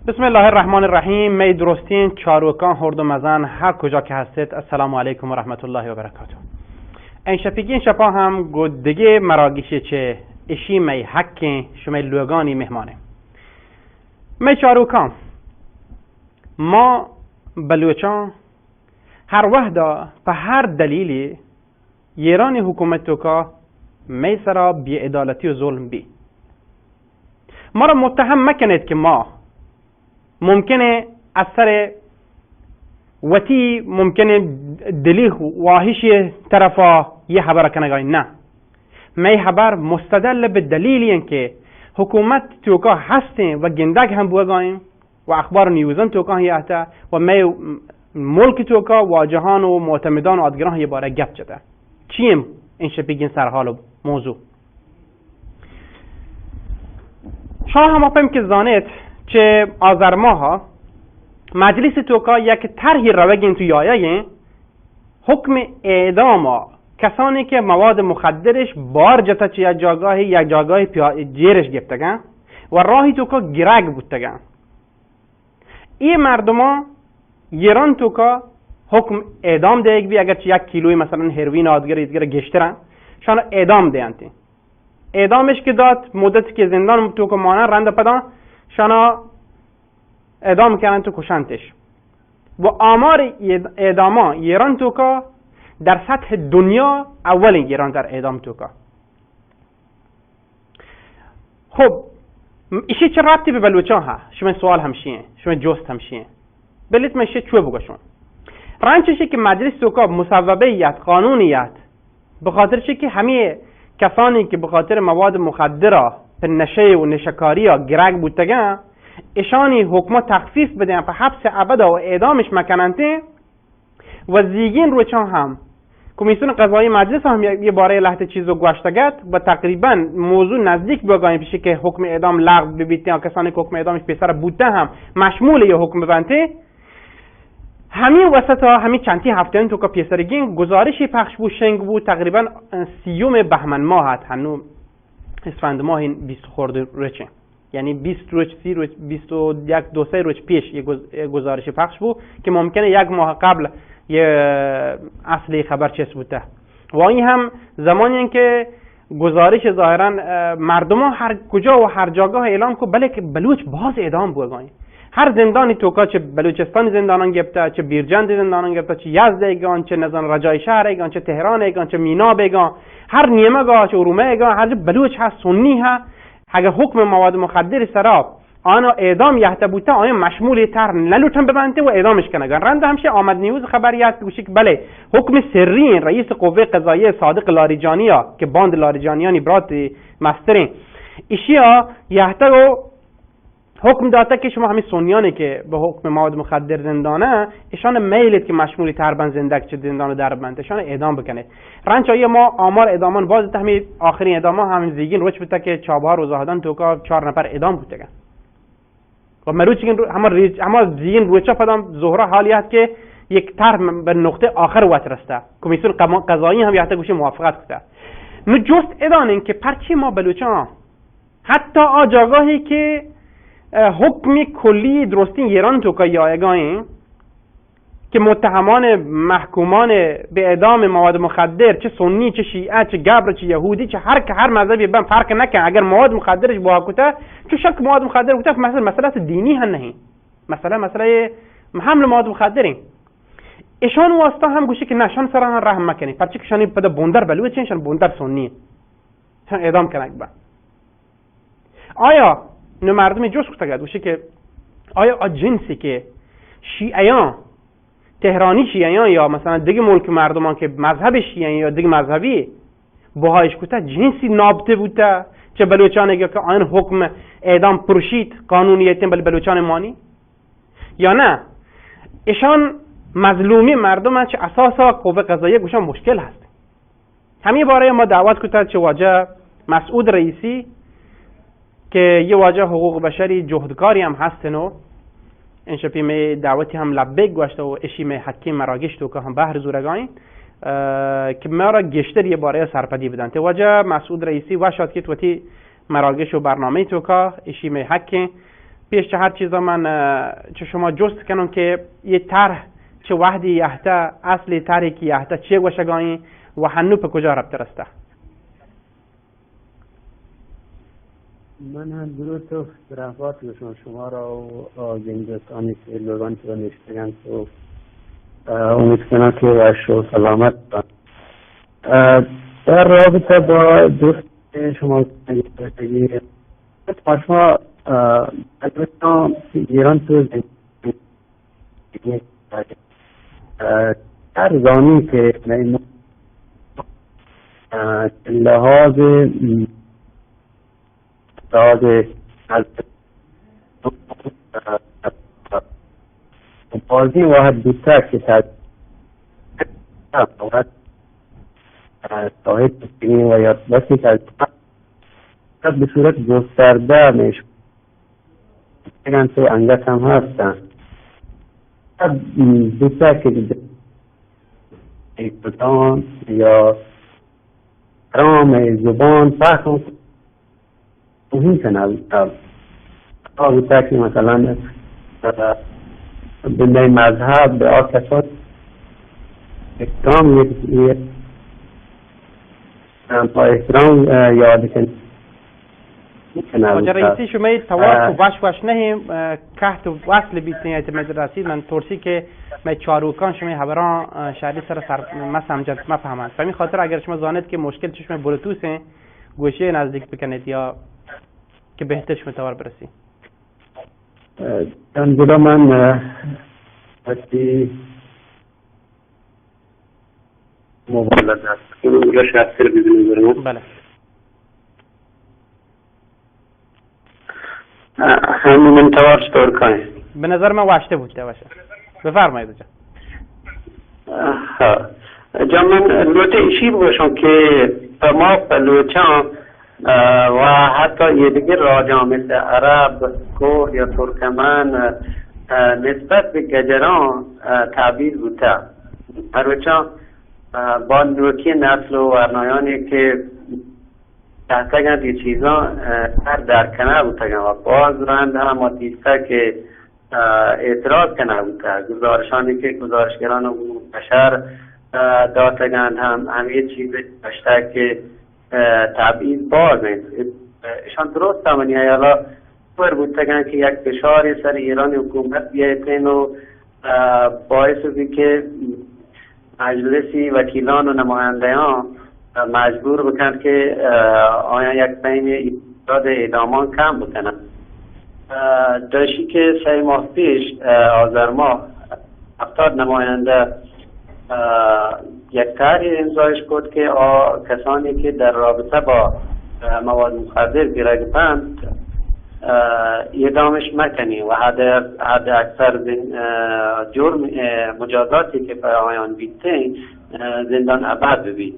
بسم الله الرحمن الرحیم. می درستین چاروکان هرد و مزن هر کجا که هستید، السلام علیکم و رحمت الله و برکاته. این شپیگین شپا هم گودگی مراگیشه چه اشی می حکی شما لوگانی مهمانه. می چاروکان ما بلوچان هر وحده په هر دلیلی ایران حکومت که می سرا بی عدالتی و ظلم بی. ما را متهم مکنید که ما ممکنه اثر وتی ممکنه دلی واهش طرفا یه خبر کنگای. نه، می خبر مستدل به دلیلی اینکه حکومت توکا هستیم و گندگ هم بوگایم و اخبار نیوزن توکا هیاته و می ملک توکا واجهان و معتمدان و آدگران یه باره گپ جده. چیم این شپیگین سرحال و موضوع؟ شما هم اپیم که زانید چه آذر ماه مجلس توکا یک طرحی روگین تو یایه حکم اعدام کسانی که مواد مخدرش بار جتا چه یک جاگاه جیرش گفتگن و راهی توکا گرگ بودتگن. این مردم ایران توکا حکم اعدام دیگ بی اگر چه یک کیلوی مثلا هروین آدگر ایدگر گشترن شان اعدام دیانتی. اعدامش که داد مدتی که زندان توکا مانن رنده پدان شانا اعدام کردن تو کشنتش. و آمار اعداما ایران توکا در سطح دنیا اولین ایران در اعدام توکا. خب ایشی چه ربطی به بلوچان ها؟ شما سوال همشیه، شما جست همشیه. بلیت میشه چوه بگشون رنچشه که مجلس توکا مصوبهیت قانونیت به خاطر که همه کسانی که به خاطر مواد مخدره پر نشه و نشکاری ها گرگ بودتگن اشانی حکمات تخفیف بدن په حبس ابد و اعدامش مکننته و زیگین روچان هم کمیسیون قضایی مجلس هم یه باره لحظه چیزو گوشتگت و تقریبا موضوع نزدیک بگایم پیشه که حکم اعدام لغو ببیته یا کسانی که حکم اعدامش پیسر بوده هم مشمول یه حکم ببنده. همین وسط ها همین چندی هفته این تو که پیسرگین گزارشی پخش بود شنگ بود تقریبا 30 بهمن ماه هست هنو اسفند ماه این 20 خورده روچه یعنی 20 روز 30 روز 21 2 3 روز پیش یه گزارش پخش بود که ممکنه یک ماه قبل یه اصلی خبر چیز بوده و این هم زمانی که گزارش ظاهرا مردم ها هر کجا و هر جاگاه اعلام کو بله که بلوچ باز اعدام بوگاین. هر زندانی توکا چه بلوچستان زندانان گفته چه بیرجند زندانان گفته چه یزد ایگان چه نزان رجای شهر ایگان چه تهران ایگان چه مینا بیگان هر نیمه گاه چه ارومه ایگان هر جا بلوچ هست سنی ها اگه حکم مواد مخدر سراب آنها اعدام یحته بوده آیا مشمول تر نلوتن ببنده و اعدامش کنگن. رند همشه آمد نیوز خبریت بگوشی که بله حکم سری رئیس قوه قضاییه صادق لاریجانی ها که باند لاریجانیانی برات مسترین ایشی ها یحته رو حکم داده که شما همین سنیانی که به حکم مواد مخدر زندانه ایشان میلید که مشمولی تربن زندگ چه زندان در بند ایشان اعدام بکنه. رنچ آیه ما آمار اعدامان باز همین آخرین اعدام همین زیگین روچ بوده که چابهار و زاهدان توکا 4 نفر اعدام بوده و مروچ همه زیگین روچا پدام ظهره حالی هست که یک تر به نقطه آخر وقت رسته. کمیسیون قضایی هم یحته گوشه موافقت کرده. نو جست ادانین که پرچی ما بلوچان حتی آجاگاهی که حکم کلی درستی ایران توکا یایگاهی که متهمان محکومان به اعدام مواد مخدر چه سنی چه شیعه چه گبر چه یهودی چه هر مذهبی بن فرق نکن اگر مواد مخدرش با کوته چه شک مواد مخدر کوته مسئله دینی هم نه مسئله حمل مواد مخدرین ایشان واسطه هم گوشه که نشان سران رحم مکنی پرچه که شانی پدا بوندر بلوه چنشان بوندر سنی شان اعدام کنک با آیا نو مردم جوش کتا گرد گوشه که آیا جنسی که شیعیان تهرانی شیعیان یا مثلا دیگه ملک مردمان که مذهب شیعیان یا دیگه مذهبی بهایش کتا جنسی نابطه بوده چه بلوچانه که آن حکم اعدام پرشید قانونیتین بل بلوچان مانی یا نه ایشان مظلومی مردم چه اساسا قوه قضاییه گوشان مشکل هست. همین باره ما دعوت کتاد چه واجه مسعود رئیسی که یه واجه حقوق بشری جهدکاری هم هستن و این شپی می دعوتی هم لبک گوشته و اشی می حکیم مراگشت و که هم بحر زورگاین که ما را گشتر یه باره سرپدی بدن. تو واجه مسعود رئیسی وشاد که توتی مراگش و برنامه تو که اشی می حکیم پیش چه هر چیزا من چه شما جست کنم که یه طرح چه وحدی یحته اصلی طرحی که یحته چه گوشگاین و هنو په کجا ربط رسته. من هم درود و برحبات شما را و زندگانی که لوگان که نشتگن تو امید کنم که وش و سلامت بان. در رابطه با دوست شما بگید شما البته ایران تو زندگی در زانی که لحاظ بازی واحد بودتا که صاحب بکنی و یا بسی که به صورت گسترده میشه بگن تو انگت هم هستن بودتا که اقتدان یا رام زبان فهم مهم کنه بودتا که مثلا بنده مذهب به آکسات احترام یک با احترام یاد کنه. واجه رئیسی شما توافق وش وش نهیم کهت و وصل بیتنی اعتماد رسید من ترسی که من چاروکان شما حبران شهری سر ما سمجد ما فهمند فهمی خاطر اگر شما زانید که مشکل چشم بلوتوسه گوشه نزدیک بکنید یا که بهتر شما توار برسی. انجلا من بسی موبایل دست کنم یا شاید سر بزنیم برم. بله همین من توار چطور کنیم؟ به نظر من واشته بوده باشه. بفرمایید جا من لوته ایشی باشم که ما لوچان و حتی یه دیگه راجع مثل عرب، کرد یا ترکمن نسبت به گجران تعبیر بوده. هروچان با نوکی نسل و ورنایانی که تحتگند یه چیزا هر درکنه بوده و باز رند هم و دیسته که اعتراض کنه بوده. گزارشانی که گزارشگران و بشر داتگند هم یه چیز بشته که تبعیض باز نیست. ایشان درست همانی حالا پر بودتگن که یک فشاری سر ایران حکومت بیایتین و باعث بودی که مجلسی وکیلان و نمایندگان مجبور بکن که آیا یک بین ایجاد اعدامان کم بکنن. داشتی که 3 ماه پیش آذر ماه 70 نماینده یک طرحی امضایش کرد که کسانی که در رابطه با مواد مخدر گرفتند اعدامش مکنی و حد اکثر جرم مجازاتی که برایان بیته زندان ابد ببید.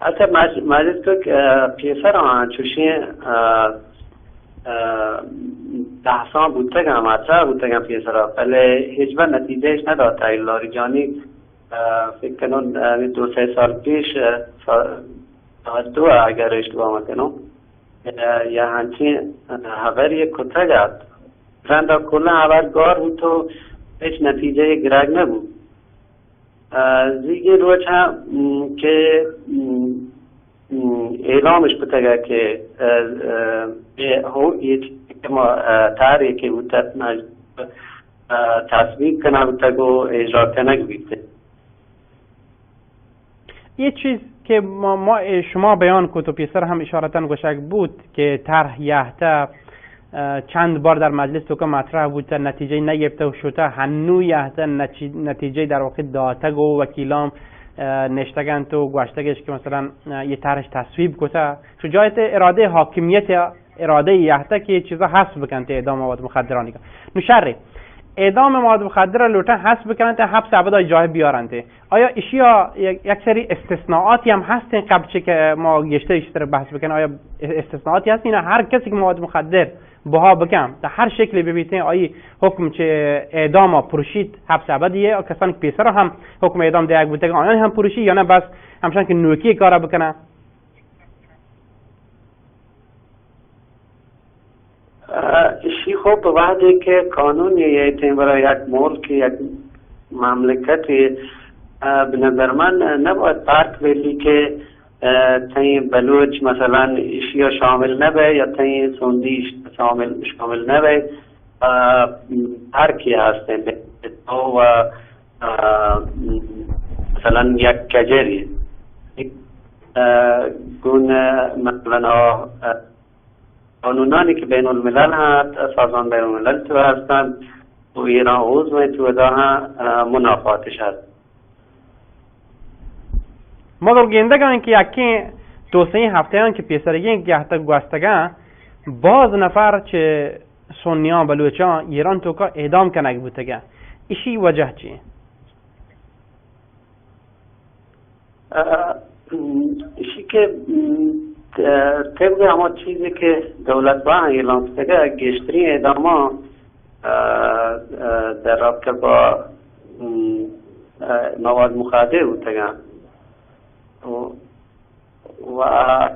حتی مجلس که پیسر آن چوشی بحثان بودتگم مطرح بودتگم پیسر ولی هیچ بر نتیجهش نداد. تایل لاریجانی فکر کنون 2-3 سال پیش ساعت 2 اگر اشتباه مکنم یا همچین خبری کتا گرد رنده کلا خبرگار بود تو هیچ نتیجه گرگ نبود. زیگه روچ هم که اعلامش بتگه که تاری که بود تصویب کنه بودتگ و اجرا کنه بیده. یه چیز که شما بیان کد و پیسر هم اشارتاً گوشک بود که طرح یحته چند بار در مجلس تو که مطرح بود نتیجه نگرفته و شده هنو یحته نتیجه در واقع داتگ و وکیلام نشتگن تو گوشتگش که مثلا یه طرحش تصویب کده شجاعت اراده حاکمیت اراده یحته که چیزا حسب بکن تا اعدام مواد مخدرانی نوشره اعدام مواد مخدر لوتن حذف بکنن تا حبس ابد جای بیارنده. آیا اشیا یک سری استثناءاتی هم هستن قبل چه که ما بیشتر بحث بکنیم؟ آیا استثناءاتی هست؟ اینا هر کسی که مواد مخدر بها بکن در هر شکلی ببینید آیا حکم چه اعدام پروشید حبس ابدیه؟ و کسانی که پیسر هم حکم اعدام دیگ بوده آیا هم پروشی یا نه بس همچنان که نوکی کارا بکنه؟ اشی خوب وقتی که قانون یه برای یک ملک یک مملکتی به نظر من نباید پرت بلی که تین بلوچ مثلا اشیا شامل نبه یا تین سندی شامل نبه. هر کی هستن و مثلا یک کجری گونه مثلا قانونانی که بین الملل هست سازمان بین الملل تو هستن و ایران عضو تو داها منافاتش هست. مگر گندگان که یکی توسعه هفتهان که پیسرگی گهتا گوستگان باز نفر چه سنیان بلوچان ایران تو که اعدام کنگ بودگان ایشی وجه چیه؟ ایشی که طبق اما چیزی که دولت با اعلام کرده گشترین اعداما در رابطه با مواد مخدر بودگان و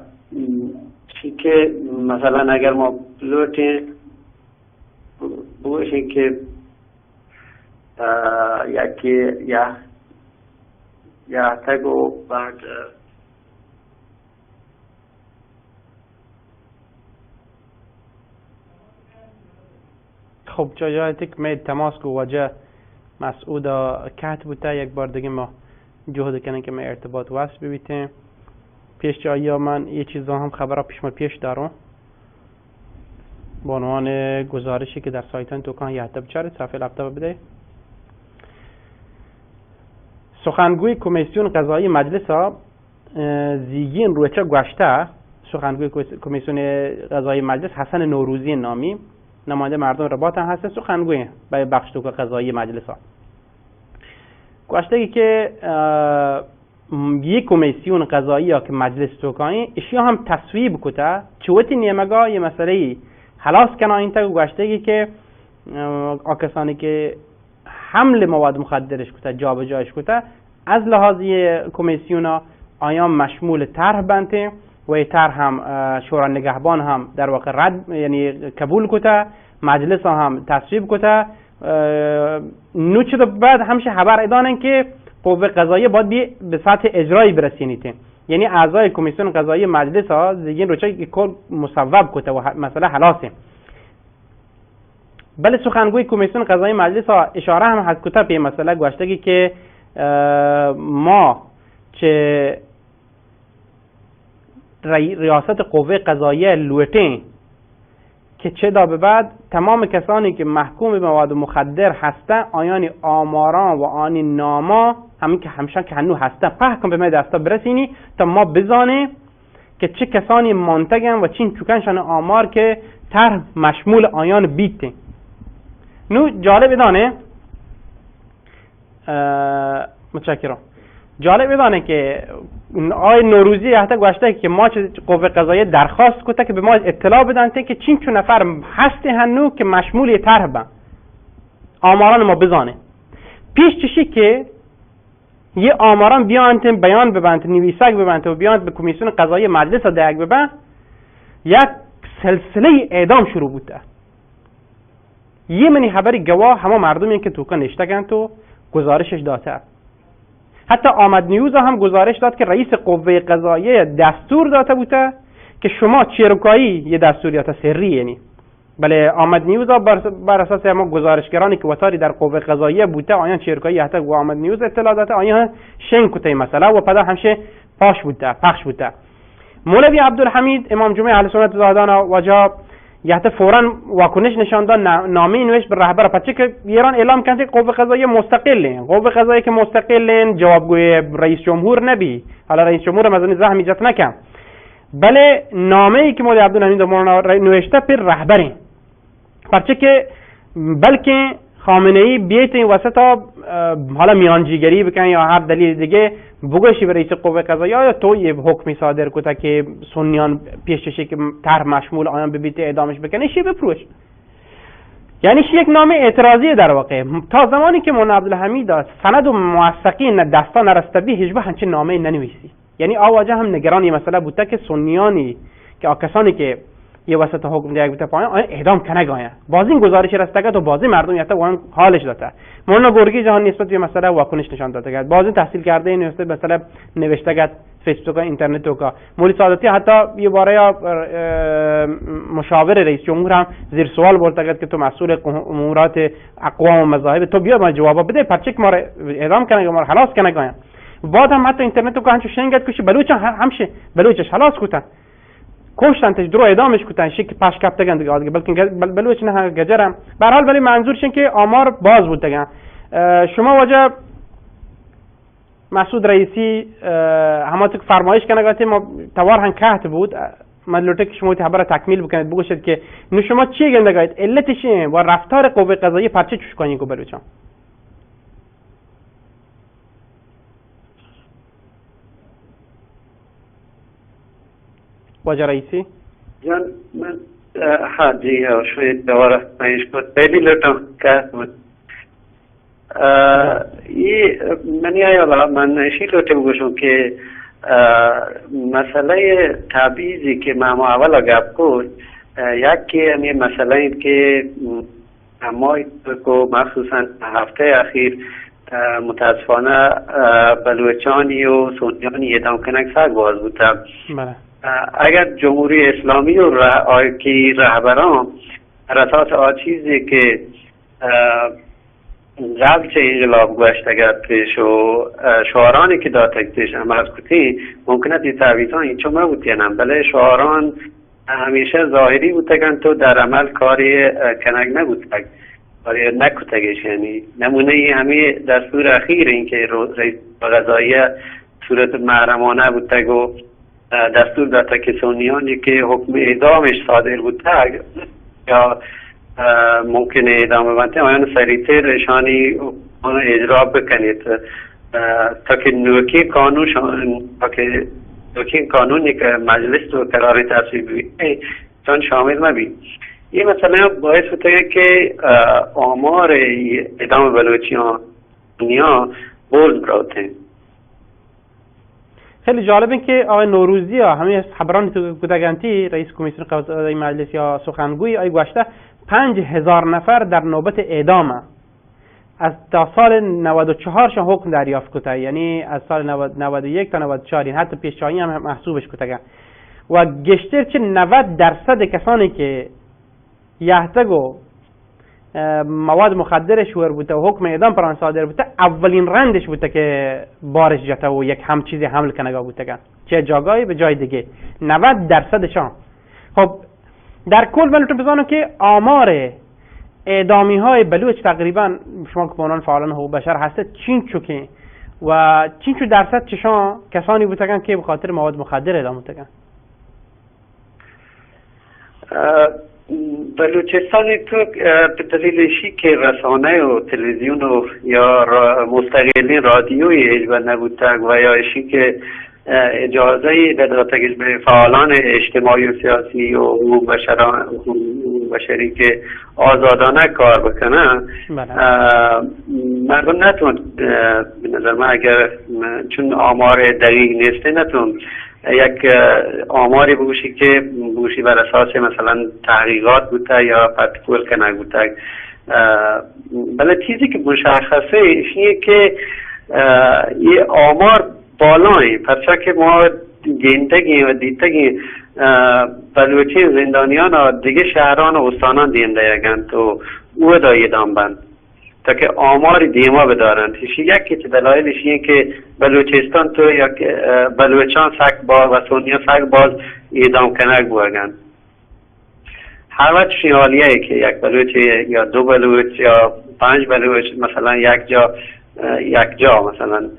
چی که مثلا اگر ما بلوتیم بوشیم که یکی یا تگو بعد خب جایتی که می تماس کو وجه مسعود کات بوده یک بار دیگه ما جهد کنن که ما ارتباط وصل ببیتیم پیش جایی من یه چیزا هم خبره پیش دارم با عنوان گزارشی که در سایتان توکان یهده بچاره صفحه لپتاپ بده. سخنگوی کمیسیون قضایی مجلس ها زیگین روچه گوشته سخنگوی کمیسیون قضایی مجلس حسن نوروزی نامی نماینده مردم رباط هم هست سخنگوی برای بخش توک قضایی مجلس ها گوشته که یک کمیسیون قضایی ها که مجلس توکانی اشیا هم تصویب کته چوتی نیمگاه یه مسئله حلاس کنه این تا گوشته که آکسانی که حمل مواد مخدرش کته جا به جایش کته از لحاظی کمیسیون ها آیا مشمول طرح بنده و طرح هم شورای نگهبان هم در واقع رد یعنی قبول کته مجلس هم تصویب کته نو چه بعد همشه خبر ادانن که قوه قضاییه باید به سطح اجرایی برسینیته یعنی اعضای کمیسیون قضایی مجلس ها زیگین روچه که کل مصوب کته و مسئله حلاسه. بله سخنگوی کمیسیون قضایی مجلس ها اشاره هم هست کته به مسئله گوشتگی که ما چه ریاست قوه قضاییه لوتین که چه دا به بعد تمام کسانی که محکوم به مواد مخدر هستن آیان آماران و آنی ناما همین که همشان که هنو هستن پهکن به ما دستا برسینی تا ما بزانه که چه کسانی منتگن و چین چوکنشان آمار که طرح مشمول آیان بیته. نو جالب دانه متشکرم جالب بدانه که آقای نوروزی حتی گوشته که ما چه قوه قضاییه درخواست کته که به ما اطلاع بدن که چین چون نفر هستی هنو که مشمول طرح بن آماران ما بزانه پیش چشی که یه آماران بیانت بیان ببند نویسک ببند و بیان به کمیسیون قضایی مجلس دیگ ببند یک سلسله اعدام شروع بوده. یه منی خبری گواه همه مردمی که توکا نشتگن تو گزارشش داده. حتی آمد نیوز هم گزارش داد که رئیس قوه قضاییه دستور داده بوده که شما چیرکایی یه دستوریات سری یعنی بله آمد نیوز بر اساس ما گزارشگرانی که وتاری در قوه قضاییه بوده آیان چیرکایی حتی و آمد نیوز اطلاع داده آیان شن کته مسئله و پدا همشه پخش بوده. مولوی عبدالحمید امام جمعه اهل سنت زاهدان وجا یحت فوراً واکنش نشان داد نامه نوشت به رهبر پچه که ایران اعلام کرد که قوه قضاییه مستقله قوه قضاییه که مستقله جوابگوی رئیس جمهور نبی حالا رئیس جمهور مزنی زحم ایجاد نکن بله نامه ای که مولوی عبدالحمید نوشته پر رهبره پرچه که بلکه خامنه ای بیت این وسط حالا میانجیگری بکن یا هر دلیل دیگه بگوشی به رئیس قوه قضاییه یا تو یه حکمی صادر کته که سنیان پیششه که طرح مشمول آیان به بیت اعدامش بکنه شی بپروش. یعنی یک نامه اعتراضی در واقع. تا زمانی که مولانا عبدالحمید سند و موثقی دستا نرسته بی هیچ وقت همچین نامه ننویسی. یعنی آواجه هم نگران یه مسئله بوده که سنیانی که کسانی که یه وسط حکم دیگه بوده پایین آیا اعدام کنه گایا باز این گزارش رسته تو بازی مردم یته وان حالش داده. مولانا گورگی جهان نسبت به مسئله واکنش نشان داده گرد باز تحصیل کرده این نسبت مثلا نوشته گرد فیسبوک و اینترنت و مولی سعادتی حتی یه باره مشاور رئیس جمهور هم زیر سوال برده گرد که تو مسئول امورات اقوام و مذاهب تو بیا ما جواب بده پرچک ما اعدام کنه ما خلاص کنه گایا. بعد هم حتی اینترنت کو هنچو شنگت کشی بلوچ همشه بلوچش خلاص کوتن کشتن تش درو اعدامش کوتن شک پاش کاپتگن دیگه بلکه بلوچ نه گجرم به هر حال ولی منظورش این که آمار باز بود دیگه. شما واجه مسعود رئیسی هماتک فرمایش کنه گفت ما توار هن کهت بود مدلوته که شما خبر تکمیل بکنید بگوشید که نو شما چی گنده گاید علتش چیه و رفتار قوه قضاییه پرچه چوش کنین کو بلوچان واجه رئیسی جان من हाँ जी शोएब दोबारा मैं इसको पहली लौटा क्या ये मैंने आया मन इसी लोटे बुझूं कि मसला ये ताबीज़ी के मामा अवल अगर आपको या कि हमें मसला इनके हमारे को मखसूसन हफ्ते आखिर मुतासफाना बलूचिस्तानी और सुन्नियानी ये दाम कनेक्ट साग बाज होता اگر جمهوری اسلامی و کی رهبران بر اساس چیزی که قبل چه انقلاب گذشته پیش و شعارانی که داده پیش عمل کردی ممکنه تی تعویضان چون نبود یا نه بله شعاران همیشه ظاهری بودن تو در عمل کاری کنگ نبود کاری نکتگش یعنی نمونه همه دستور اخیر این که رئیس قضاییه صورت محرمانه بوده و دستور داده که سنیانی که حکم اعدامش صادر بوده یا ممکنه اعدام بنده آیان سریعتر رشانی اجرا بکنید تا که نوکی قانونی که مجلس رو قرار تصویب بید چون شامل مبید. یہ مثلا باعث بوده که آمار اعدام بلوچیان دنیا بولد براته. خیلی جالب این که آقای نوروزی ها همه خبران تو گودگانتی رئیس کمیسیون قضایی مجلس یا سخنگوی آی گوشته 5000 نفر در نوبت اعدام از تا سال 94 شان حکم دریافت کته یعنی از سال 91 تا 94 حتی پیشایی هم محسوبش کته و گشتر چه 90% کسانی که یهتگو مواد مخدرش ور بوده و حکم اعدام پران صادر بوده اولین رندش بوده که بارش جته و یک هم چیزی حمل کنگا بوده چه جاگایی به جای دیگه 90% شان. خب در کل بلوتون بزانو که آمار اعدامی های بلوچ تقریبا شما که بانان فعالان حقوق بشر هسته چین چوکه و چین چو درصد چشان کسانی بوده که بخاطر مواد مخدر اعدام بوده. بلوچستان تو به دلیلشی که رسانه و تلویزیون و یا مستقلین رادیویی اجبار نبوده و یا اشی که اجازه دادگیش به فعالان اجتماعی و سیاسی و حقوق بشری که آزادانه کار بکنن مردم نتون به نظر من اگر چون آمار دقیق نیسته نتون یک آماری بوشی که بوشی بر اساس مثلا تحقیقات بوده یا پرتکول کنه بوده بله چیزی که مشخصه اینه که یه آمار بالایی پرچه که ما گیندگیم و دیدگیم بلوچی زندانیان و دیگه شهران و استانان دینده یکن تو او دایی دام بند تا که آمار دیما بدارند یکی که دلایلش اینه که بلوچستان تو یک بلوچان سگ باز و سونیا سگ باز اعدام کنک بوگن هر وقت شیالیه که یک بلوچ یا دو بلوچ یا 5 بلوچ مثلا یک جا مثلا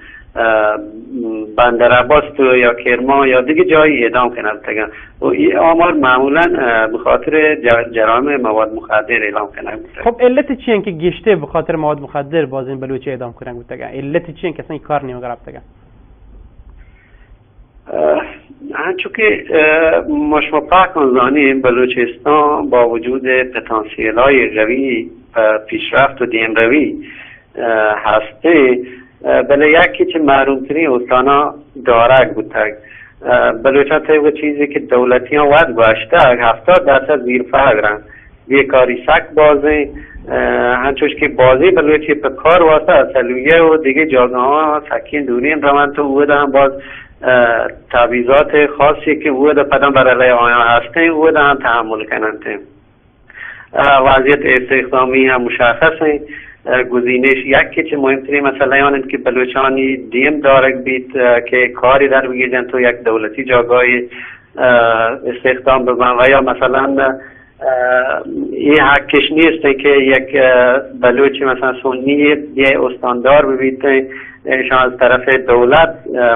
بندر عباس تو یا کرمان یا دیگه جایی اعدام کنن بودن و این آمار معمولا به خاطر جرائم مواد مخدر اعلام کنن. خب علت چیه که گشته به خاطر مواد مخدر باز این بلوچ اعدام کنن بودن؟ علت چیه که اصلا این کار نمیگرفت بگن؟ چون که مشما پاکان زانیم بلوچستان با وجود پتانسیل های قوی پیشرفت و دیم روی هسته بله یکی که معلومترین استانا دارک بودتگ بلوچان طبق چیزی که دولتی ها ود باشتگ 70% زیر فقرن بیکاری سک بازی هنچوش که بازی بلوچی به کار واسه اصلیه و دیگه جاگه ها سکین دورین روان تو اوه هم باز تعویضات خاصی که اوه پدن برای آیان هسته اوه هم تحمل کنند. وضعیت استخدامی هم مشخصه. گزینش یکی که مهمترین مسئله آن که بلوچانی دیم دارک بیت که کاری در بگیرن تو یک دولتی جاگاهی استخدام ببن و یا مثلا این حقش نیست که یک بلوچی مثلا سنی یه استاندار ببیت شان از طرف دولت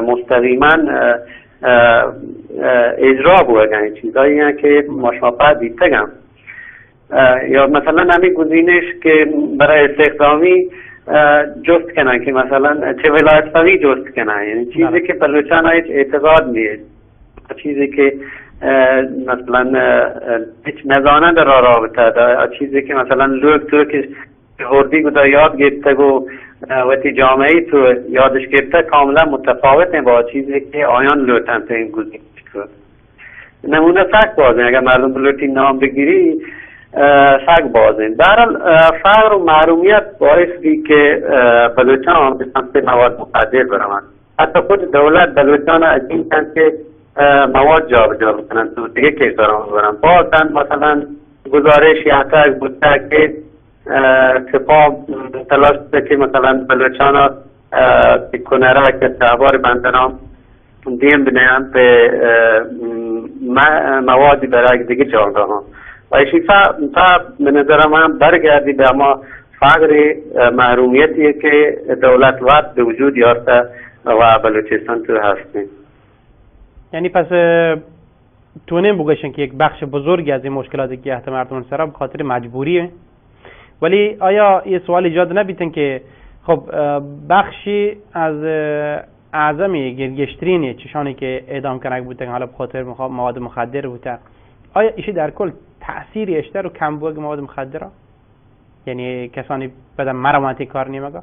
مستقیما اجرا بودن چیزایی که مشابه دیتگم یا مثلا همین گزینش که برای استخدامی جست کنن که مثلا چه ولایت فقی جست کنن یعنی چیزی که بلوچان هیچ اعتقاد نیست چیزی که مثلا هیچ نزانه در رابطه چیزی که مثلا لوگ تو که هردی گودا یاد گرفته و وقتی جامعه تو یادش گرفته کاملا متفاوته با چیزی که آیان لوتن تو این گزینش کرد. نمونه فقط بازه اگر مردم بلوتی نام بگیری سگ بازین برحال فقر و محرومیت باعث بی که بلوچان به سمت مواد مخدر برامن حتی خود دولت بلوچان عجیم کن که مواد جا بکنن تو دیگه کشوران برن بازن مثلا گزارش یحتاج بوده که سپاه تلاش بوده که مثلا بلوچان ها کنره که تحبار بندنام دیم بنیان به موادی برای دیگه جاگاه ها و ایشی به نظر من برگردی به اما فقر محرومیتیه که دولت وقت به وجود یارته و بلوچستان تو هستیم. یعنی پس تونیم بگوشن که یک بخش بزرگی از این مشکلاتی که احتمال مردم سرا به خاطر مجبوریه، ولی آیا یه سوال ایجاد نبیتن که خب بخشی از اعظمی گرگشترینی چشانی که اعدام کنک بودن حالا به خاطر مواد مخدر بودن، آیا ایشی در کل تأثیری اشتر و کم بوگ مواد مخدره؟ یعنی کسانی بدن مروانتی کار نیمگا؟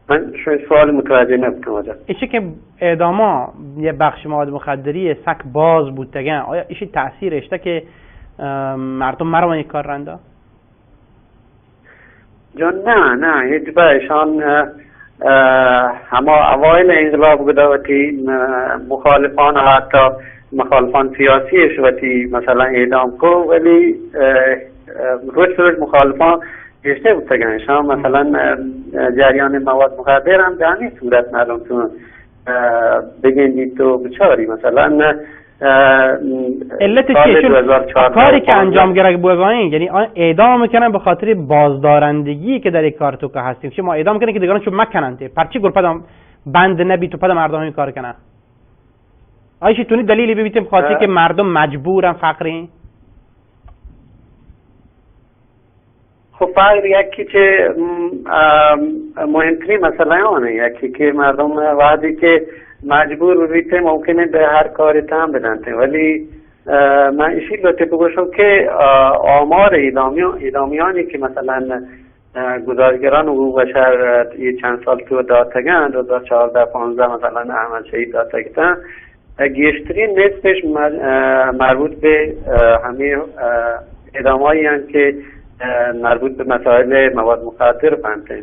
من شاید سوال متوجه نبودم آجا. ایشی که اعداما یه بخش مواد مخدری سک باز بودتگن، آیا ایشی تأثیر اشتر که مردم مروانی کار رنده؟ جان نه هیچ بایشان همه اوایل انقلاب گداوتی مخالفان حتی مخالفان سیاسیش وقتی مثلا اعدام کو ولی روز مخالفان گشته بودتگن شما مثلا جریان مواد مخدر هم به همین صورت معلوم تو بگندید تو بچاری مثلا علت کاری که انجام گرگ بوگاین یعنی اعدام میکنن به خاطر بازدارندگی که در یک کار تو که هستیم چه ما اعدام کنن که دیگران چو مکنن ته پرچی گرپدام بند نبی تو پدم مردم این کار کنن آیشی تونی دلیلی ببیتیم خاطر که مردم مجبورن فقری. خب فقر یکی که مهمترین مسئله آنه یکی که مردم وقتی که مجبور ببیته ممکنه به هر کاری تهم بدن ولی من ایشی لطفه بگوشم که آمار اعدامیانی که مثلا گزارشگران حقوق بشر یه چند سال تو دادتگن 2014-15 مثلا احمد شهید دادتگن گیشترین نصفش مربوط به همه اعدامایی هستند که مربوط به مسائل مواد مخدر بنده.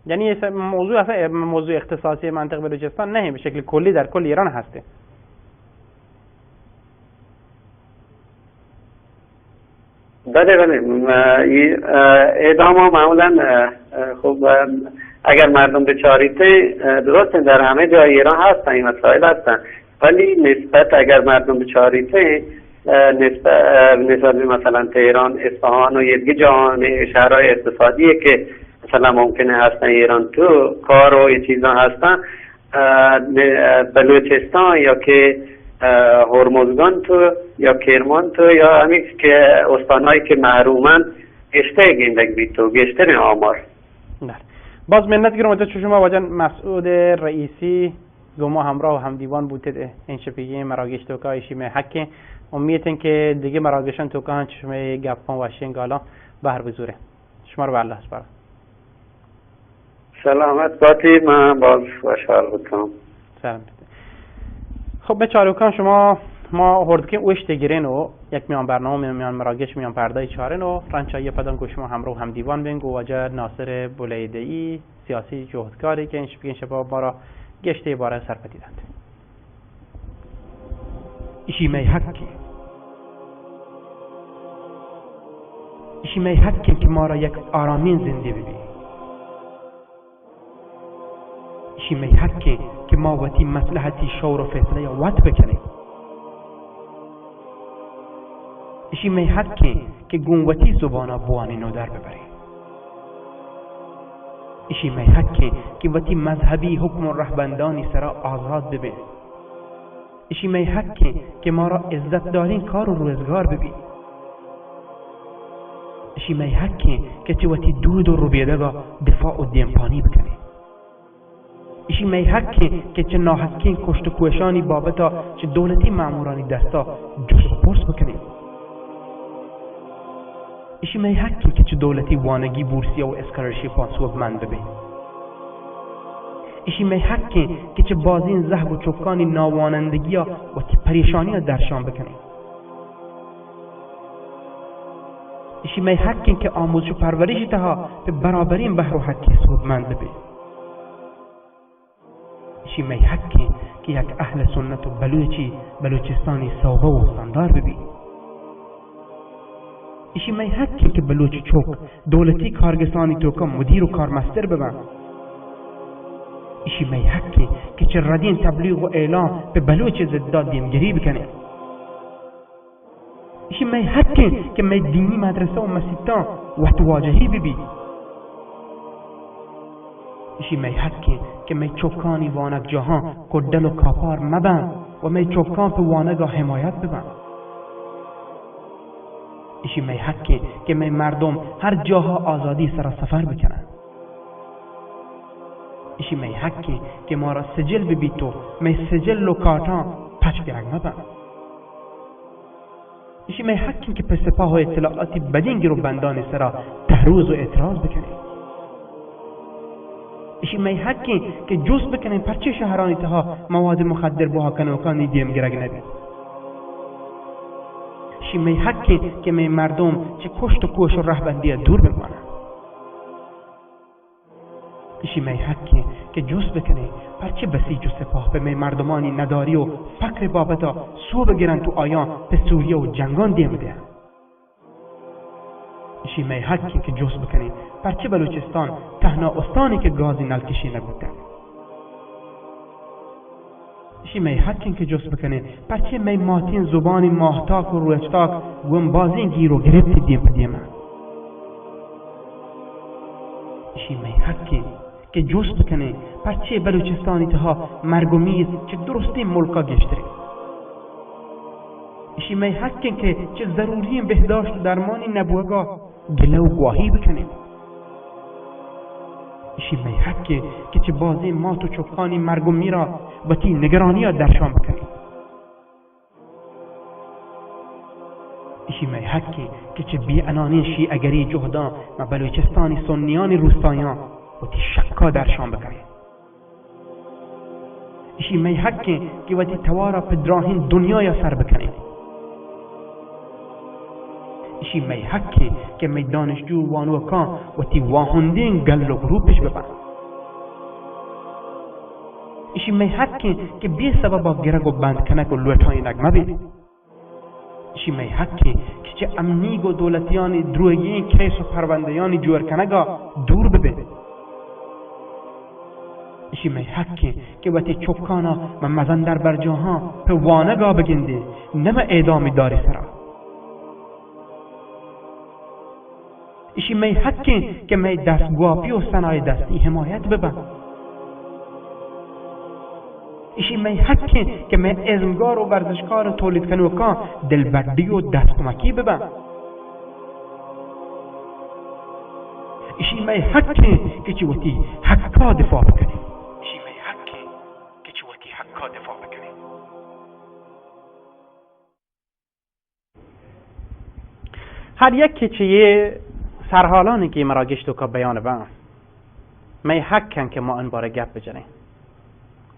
یعنی موضوع اصلا موضوع اختصاصی منطقه بلوچستان نه به شکل کلی در کل ایران هسته. بله اعدام ها معمولا خب اگر مردم بچاریته درست در همه جای ایران هستن این مسائل هستن ولی نسبت اگر مردم بچاریته نسبت مثلا تهران اصفهان و یه جهان شهرهای اقتصادیه که مثلا ممکنه هستن ایران تو کار و یه چیزا هستن بلوچستان یا که هرمزگان تو یا کرمان تو یا همین که استانهایی که محرومن گشته گندگ بی تو گشته آمار. باز منت گرم از شما واجن مسعود رئیسی گما همراه و همدیوان بوده این شپیگی مراگش توکایشی می حکه امیدن که دیگه مراگشان توکان چشمه گپان و شنگالا بهر بزوره. شما رو به الله سپارم. سلامت باتی، من باز خوشحال بودم. سلام. خب به چاروکان شما ما هردکه اوش تگیرین و یک میان برنامه میان مراگش میان پرده چارن و رنچایی پدن که شما همراه هم دیوان بین گوجه ناصر بولیده‌ای سیاسی جهدکاری که این شبا بارا گشته باره سر پدیدند. ایشی می حکی ایشی می حکی که ما را یک آرامین زنده ببی. ایشی می حکی که ما وقتی مصلحتی شور و فیصله وقت بکنیم. ایشی می حکی که گونوتی زبانا بوانی نو در ببریم. ایشی می حکی که وقتی مذهبی حکم و رهبندانی سرا آزاد ببین. ایشی می حکی که ما را عزت دارین کار و روزگار ببین. ایشی می حکی که چه وقتی دود و روبیده با دفاع و دیمپانی بکنیم. ایشی می حکی که چه ناحکین کشت و کوشانی بابتا چه دولتی مامورانی دستا جست و پرس بکنیم. ایشی می حکی که چه دولتی وانگی بورسیا و اسکالرشیپ پاسوب من ببین. ایشی می حکی که چه بازین زهب و چوکانی ناوانندگی و تی پریشانی درشان بکنیم. ایشی می حکی که آموزش و پرورش تها به برابرین بحر و حکی سود من ببین. ایشی می حکی که یک اهل سنت و بلوچستانی صوبه و استاندار ببین. ایشی می حکی که بلوچ چوک دولتی کارگسانی توکا مدیر و کارمستر ببن. ایشی می حکی که چه ردین تبلیغ و اعلام به بلوچ زداد دیمگری بکنه. ایشی می حکی که می دینی مدرسه و مسیطان وقت واجهی ببی. ایشی می حکی که می چوکانی وانک جهان کدل و کاپار مبن و می چوکان په وانگا حمایت ببن. ایشی می حکی که می مردم هر جاها آزادی سر سفر بکنن. ایشی می حکی که ما را سجل ببی تو می سجل و کارتان پچ بیرگ مبن. ایشی می حکی که په سپاه و اطلاعاتی بدین گرو بندان سرا تحروز و اعتراض بکنی. ایشی می حکی که جوز بکنین پرچه شهرانی تها مواد مخدر بوها کنوکانی دیم گرگ نبید. ایشی می حکی که می مردم چه کشت و کوش و رهبندی دور بمانن. ایشی می حکی که جوز بکنه پرچه بسیج و سپاه به می مردمانی نداری و فقر بابتا سو بگیرن تو آیان به سوریه و جنگان دیم دهن. ایشی می حکی که جوز بکنه پرچه بلوچستان تنها استانی که گازی نلکشی نبوده. ایشی می حکی که جوز بکنه پرچه می ماتین زبانی ماهتاک و رویچتاک گم بازین گیر و گرفتی دیم دیمه. ایشی می حکی که جوز بکنه پرچه بلوچستانی تها مرگومیز چه درستی ملکا گشتره. ایشی می حکی که چه ضروری بهداشت و درمانی نبوگا گله و گواهی بکنه. ایشی می حکی که چه بازی مات و چوکانی مرگومی را و تی نگرانی را درشان بکنه. ایشی می حکی که چه بی انانی شیعگری جهدان و بلوچستانی سنیانی روستایان و تی شکا درشان بکنه. ایشی می حکی که و تی توارا پدراهین دنیا سر بکنه. ایشی می حکی که می دانشجو وانوکان و تی واهندین گل و گروپش ببن. ایشی می حکی که بی سبب گرگ و بند کنک و لوتای نگمه بید. ایشی می حکی که چه امنیگ و دولتیانی درویین کیس و پروندهیانی جور کنگا دور ببید. ایشی می حکی که وقتی چوکانا و مزندر برجاها په وانگا بگنده نم اعدامی داری سرا. ایشی می حقی که می دستگواپی و صنایع دستی حمایت ببن. ایشی می حقی که می ازمگار و ورزشکار تولید کنوکان دلبردی و دستکمکی ببن. ایشی می حقی که چی وقتی حقا دفاع بکنی. ایشی می حقی که چی وقتی حقا دفاع بکنی. هر یک که چیه سرحالانی که مراگشت و که بیان بان می حقن که ما این باره گپ بجنیم.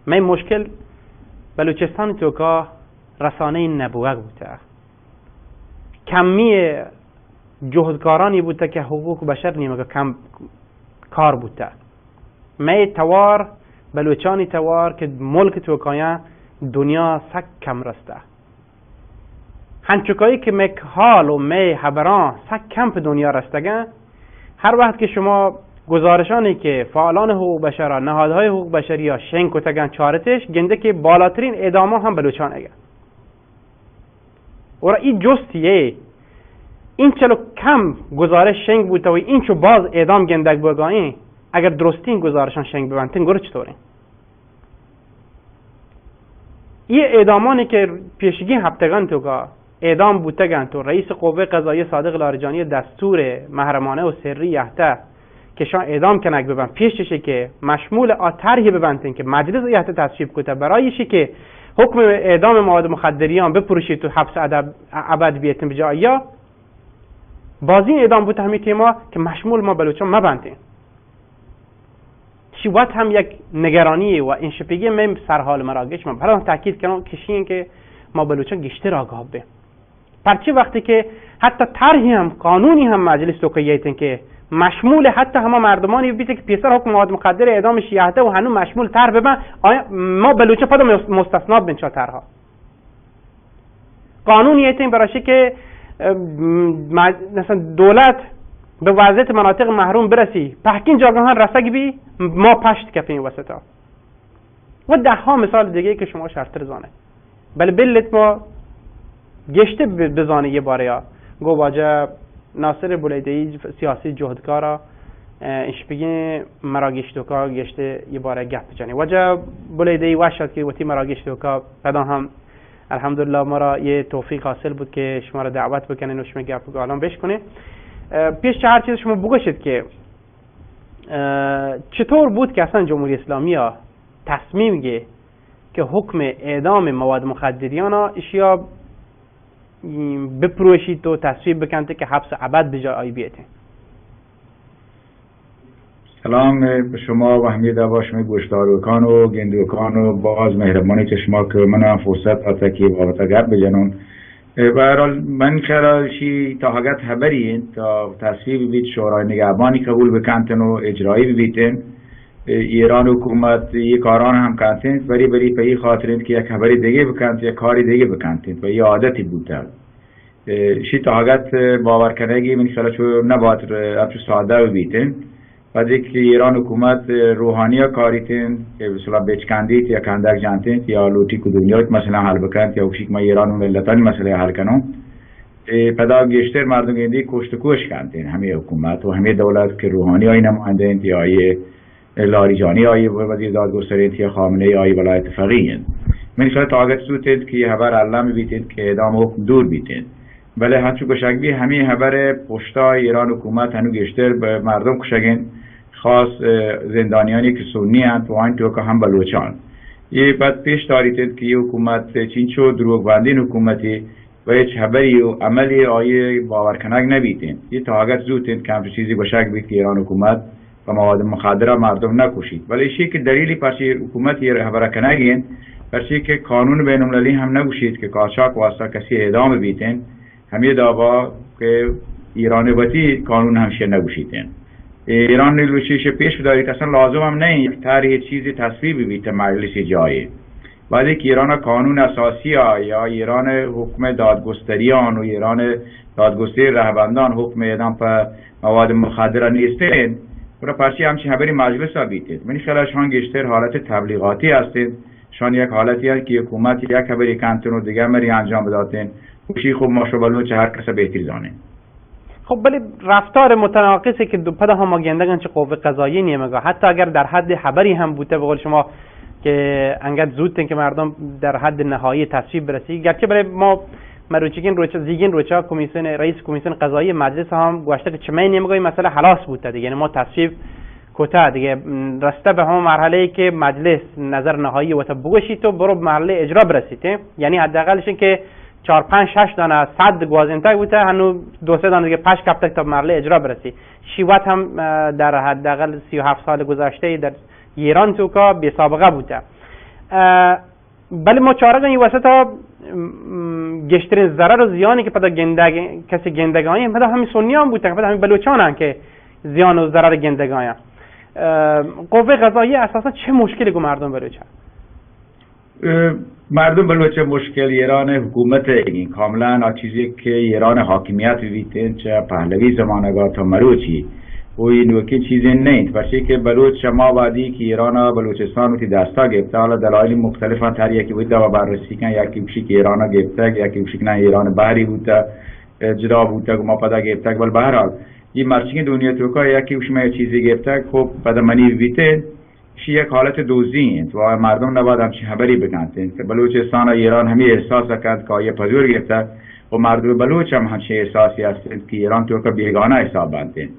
می مشکل بلوچستان تو که رسانه نبوغ بوده، کمی جهدکارانی بوده که حقوق بشر نیمه کم کار بوده. می توار بلوچانی توار که ملک توکایه دنیا سک کم رسته. هنچکایی که می حال و می حبران سک کم په دنیا رستگن. هر وقت که شما گزارشانی که فعالان حقوق بشر، نهادهای حقوق بشری یا شنگ کتگن چارتش گنده که بالاترین اعدام هم بلوچان اگه و این جستیه این چلو کم گزارش شنگ بوده و این چو باز اعدام گندگ بگاهی اگر درستین گزارشان شنگ ببنتین گره چطوره؟ این اعدامانی که پیشگی هفتگان تو که اعدام بودتگن تو رئیس قوه قضاییه صادق لاریجانی دستور محرمانه و سری یحته که شان اعدام کنک ببن پیششه که مشمول آترهی ببنتین که مجلس یحته تصویب کته برایشی که حکم اعدام مواد مخدریان بپروشید تو حبس ابد بیتن بجا یا بازین اعدام بود همی تیما که مشمول ما بلوچان مبنتین شیوات هم یک نگرانیه و این شپیگی من سرحال مراگش من برای تاکید کنم کشین که ما بلوچان گشتر آگاه به پرچی وقتی که حتی طرحی هم قانونی هم مجلس توقییتن که مشمول حتی همه مردمانی بیته که پیسر حکم مواد مخدر اعدام شیعته و هنو مشمول طرح ببن ما بلوچه پدا مستثنا بین چا طرحها قانونی ایتن برای که مثلا دولت به وضعیت مناطق محروم برسی پهکین جاگاهان رسگ بی ما پشت کپین وسطا و ده ها مثال دیگه که شما شرطر زانه بله بلت ما گشته بزانه یه باره ها گو واجه ناصر بولیدهی سیاسی جهدکارا ایش بگی مراگشتوکا گشته یه باره گپ بجنی واجه بولیدهی وشد که وقتی مراگشتوکا پدا هم الحمدلله ما را یه توفیق حاصل بود که شما را دعوت بکنین و شما گپ گالان بشکنین پیش چه هر چیز شما بگوشید که چطور بود که اصلا جمهوری اسلامی ها تصمیم گه که حکم اعدام مواد مخدریان ها اشیا بپروشید و تصویب بکنید که حبس ابد بجای آی بیته. سلام به شما و همه دوا شما گوشتاروکان و گندوکان و باز مهربانی که شما که من هم فرصت آتا که بابتا گرد بجنون برحال من کراشی تا حقیقت خبرین تا تصویب بید شورای نگهبانی قبول بکنتن و اجرایی ببیتن ایران حکومت یک کاران هم کنتن بری پی خاطرین که یک خبری دیگه بکنتن یک کاری دیگه بکنتن و یه عادتی بوده شی تا حقیقت باور کنگی من خیلی چو نباید ابچو ساده ببیتن بعد که ایران حکومت روحانی ها کاریتن که مثلا بچکندیت یا کندک جانتن یا لوتی که دنیایت مثلا حل بکند یا اوشیک ما ایران و ملتانی مسئله حل کنم پدا گشتر مردم گندی کشت کوش کندن همه حکومت و همه دولت که روحانی های نماندن یا آیه لاریجانی های وزیر دادگستری یا خامنه های ولایت فقیه من خیلی تاگت سوتید که خبر علم بیتید که اعدام حکم دور بیتید ولی هنچو کشک همه خبر پشتای ایران حکومت هنو گشتر به مردم کشگن خاص زندانیانی که سنی هستند و این تو که هم بلوچان یه بعد پیش داریتید که حکومت چین شو دروغ بندین حکومتی و هیچ خبری و عملی آیه باور کنک نبیتین یه تاگت زودتید که همچه چیزی بشک بید که ایران حکومت و مواد مخدره مردم نکشید ولی ایشی که دلیلی پرچی حکومت یه خبر کنگین پرچی که قانون بین المللی هم نگوشید که قاچاق واسطه کسی اعدام بیتین همه دعوا که ایران باتی قانون همشه نگوشیدن ایران نیلوشیش پیش دارید اصلا لازم هم نه یک طرح چیزی تصویب بیت مجلس جایی بعدی که ایران قانون اساسی یا ایران حکم دادگستریان و ایران دادگستری رهبندان حکم اعدام پر مواد مخدره نیستن برای پرچی همچین خبری مجلس ها بیتید من خیلی شان گشتر حالت تبلیغاتی هستید شان یک حالتی هست که حکومت یک خبری کنتون و دیگر مری انجام بداتین خوشی خوب ما شبالو چه هر کس بهتری زانه خب ولی رفتار متناقضی که دو پده هم گندگان چه قوه قضاییه نیمگاه، حتی اگر در حد خبری هم بوده به قول شما که انقدر زود که مردم در حد نهایی تصویب برسی، گرچه برای ما مروچگین روچا زیگین روچا کمیسیون رئیس کمیسیون قضایی مجلس هم گوشته که چمه نیمگاه مسئله خلاص بوده دیگه، یعنی ما تصویب کوتا دیگه رسته به هم مرحله ای که مجلس نظر نهایی و بگوشی تو برو مرحله اجرا برسیده، یعنی حداقلش که 4 5 6 دانه 100 گوازنتای بوده، هنو 2 3 دانه دیگه پاش کپتک تا مرحله اجرا برسی. شیوت هم در حداقل 37 سال گذشته در ایران تو که بی سابقه بوده. ولی ما چاره این وسط گشترین ضرر و زیانی که پدا کسی گندگانی پدا همین سنی هم بوده، پدا همین بلوچان هم که زیان و ضرر گندگانی. قوه قضاییه اساسا چه مشکلی گو مردم بلوچه؟ مردم بلوچه مشکل ایران حکومت این کاملا چیزی که ایران حاکمیت بیتین چه پهلوی زمانگاه تا مروچی و این وکی چیزی نیست، بچه که بلوچ ما وادی که ایران و بلوچستان تی دستا گفته، حالا دلایل مختلفا تر یکی بوده و بررسی کن، یکی بشی که ایران گفته، یکی بشی که نه ایران بحری بوده جدا بوده و ما پدا گفته، ولی به هر حال این مرچین دنیا توکا یکی بشی ما چیزی گفته خب پدا منی بیتین شی یک حالت دوزی و مردم نباید همچین خبری بکنن که بلوچستان و ایران همی احساس کرد که آیه پذور گفته و مردم بلوچ هم همچین احساسی هستند که ایران توکا بیگانه حساب بندند.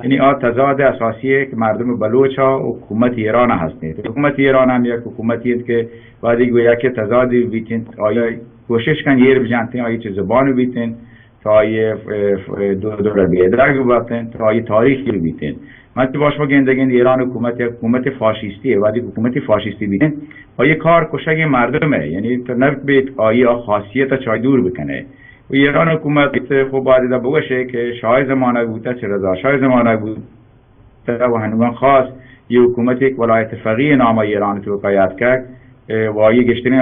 یعنی تضاد اساسیه که مردم بلوچ ها و حکومت ایران هستند. حکومت ایران هم یک حکومتی است که وادی گویا که تضادی بیتین، آیا کوشش کن یه بجنتین آیا چه زبانو بیتین تا آیا دور بیدرگ بیتین تا آیا تاریخی بیتین. من که باش گندگین ایران حکومت فاشیستیه، وادی حکومت فاشیستی بیتین آیا کار کشک مردمه، یعنی تو نبید آیا خاصیت چای دور بکنه. و ایران حکومت خوب باید بگوشه که شاه زمانه بوده چه رضا شاه زمانه بوده و هنوان خاص یه حکومت یک ولایت فقیه نام ایران تو قیاد کرد و آیه گشتنی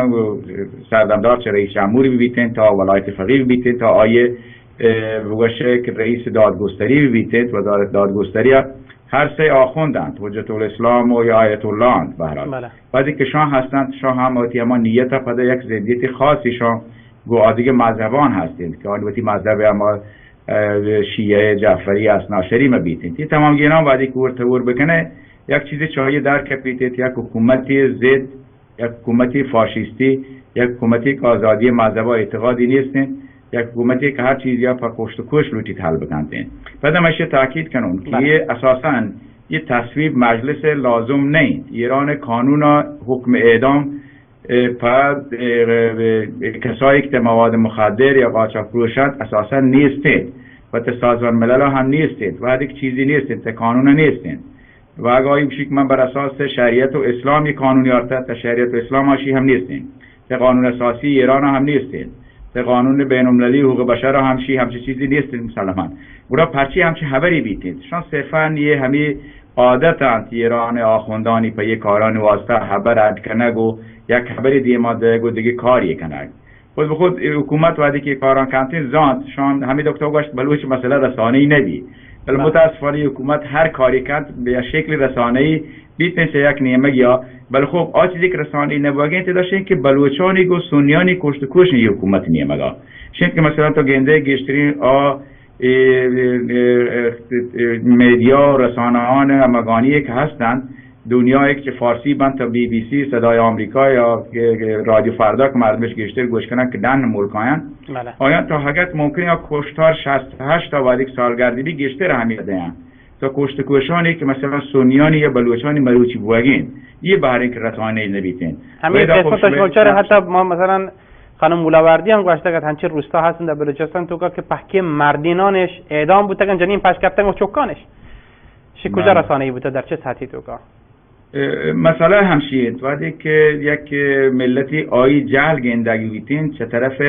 سردمدار چه رئیس جمهوری بیتین تا ولایت فقیه بیتین تا آیه بگوشه که رئیس دادگستری بیتین و دادگستری هر سه آخوندند، حجت الاسلام و یا آیت الله بهرحال. بعدی که شاه هستند، شاه هم اما نیت پده یک زندیت خاصی شاه گویا دیگه مذهبان هستند که البته مذهب اما شیعه جعفری اثناعشری مبیتند. این تمام اینا بعدی که ورتور بکنه یک چیز چاهی در کپیتت، یک حکومتی ضد، یک حکومتی فاشیستی، یک حکومتی که آزادی مذهب و اعتقادی نیستند، یک حکومتی که هر چیزی ها پر کشت و کش لوتی حل بکنند. بعد همش تاکید کنم که اساساً یه تصویب مجلس لازم نیست. ایران قانون حکم اعدام پس کسایی که مواد مخدر یا قاچاق فروشند اساسا نیستند و سازمان ملل هم نیستند و هیچ چیزی نیستند، قانون نیستند و اگه بشی که من بر اساس شریعت و اسلامی قانونی آرتد تا شریعت و اسلام هاشی هم نیستند، تا قانون اساسی ایران هم نیستند، تا قانون بین المللی حقوق بشر همچی چیزی نیستند. مسلمان برای پرچی همچی خبری بیتید شان صرفا یه همی عادت ایران آخوندانی پا یک کاران واسطه خبر عد کنگ و یک خبری دیماده گو دیگه کاری کنگ خود به خود حکومت وقتی که کاران کنتین زاند شان همین دکتر گوشت بلوچ مسئله رسانه‌ای نبی، ولی متاسفانه حکومت هر کاری کند به شکل رسانه‌ای بیتن چه یک نیمه یا بل خب آچیزی که رسانه‌ای نباگین تداشتین که بلوچانی گو سنیانی کشت کش حکومت نیمه گا شین که مثلا تو گنده گشترین میدیا رسانه‌ان امگانی که هستند دنیایی که فارسی بند تا بی بی سی صدای آمریکا یا رادیو فردا که مردمش گشتر گوش کنن که دن ملکاین آیان تا حقیقت ممکنه یا کشتار 68 تا وادیک سالگردی گشتر همیده هم تا کشت کشانی که مثلا سنیانی یا بلوچانی مروچی بوگین یه بحرین که رسانه‌ای نبیتین همین قسمتش ملچاره. حتی ما مثلا خانم مولاوردی هم گوشته که هنچه روستا هستند در بلوچستان تو که پحکی مردینانش اعدام بوده که جنین پش کفتن و چوکانش چه کجا رسانه‌ای بوده در چه سطحی تو که مسئله همشید وقتی که یک ملتی آی جهل گندگی بیتین چه طرف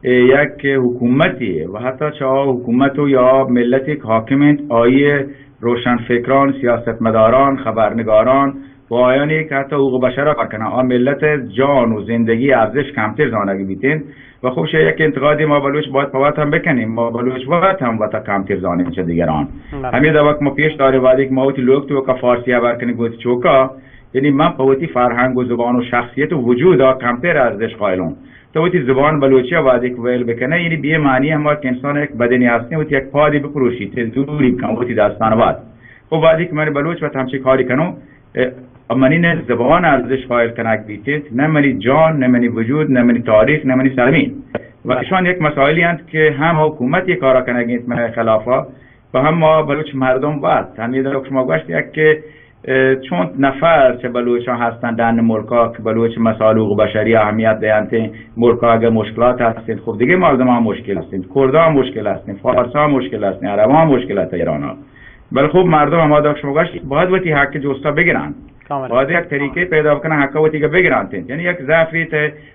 یک حکومتی و حتی چه حکومت و یا ملتی که حاکمند آی روشنفکران، سیاستمداران، خبرنگاران و آیانی که حتی حقوق بشر را کنن ملت جان و زندگی ارزش کمتر زانگی بیتین و خوبش یک انتقادی ما بلوچ باید پوات هم بکنیم، ما بلوچ باید هم وقتا کمتر زانیم چه دیگران همین دا وقت ما پیش داره وادی که ما اوتی لوگ تو که فارسی عبر کنی گوتی چوکا یعنی من پوتی فرهنگ و زبان و شخصیت و وجود ها کمتر ارزش قائلون تو تی زبان بلوچی وادی کویل بکنه یعنی به معنی هم که انسان یک بدنی هستی و یک پادی بفروشی دوری بکن تی داستان واد خب وادی که من بلوچ و همچی کاری کنم امانی نه زبان ارزش قائل کنک بیتید نه منی جان نه منی وجود نه منی تاریخ نه منی سلمین و ایشان یک مسائلی هست که هم حکومت یک کارا کنگید من خلافا و هم ما بلوچ مردم باید همین در شما گوشت یک که چون نفر چه بلوچ ها هستند در ملکا که بلوچ مسائل حقوق بشری اهمیت دهند ملکا اگر مشکلات هستند خب دیگه مردم ها مشکل هستند کرد ها مشکل هستند فارس ها مشکل هستند عرب ها مشکل هست ایران ها بل خب مردم هم در شما گوشت باید وقتی حق جستا بگیرن باید یک طریقه پیدا بکنن حقا وقتی که بگیرن یعنی یک ضعفی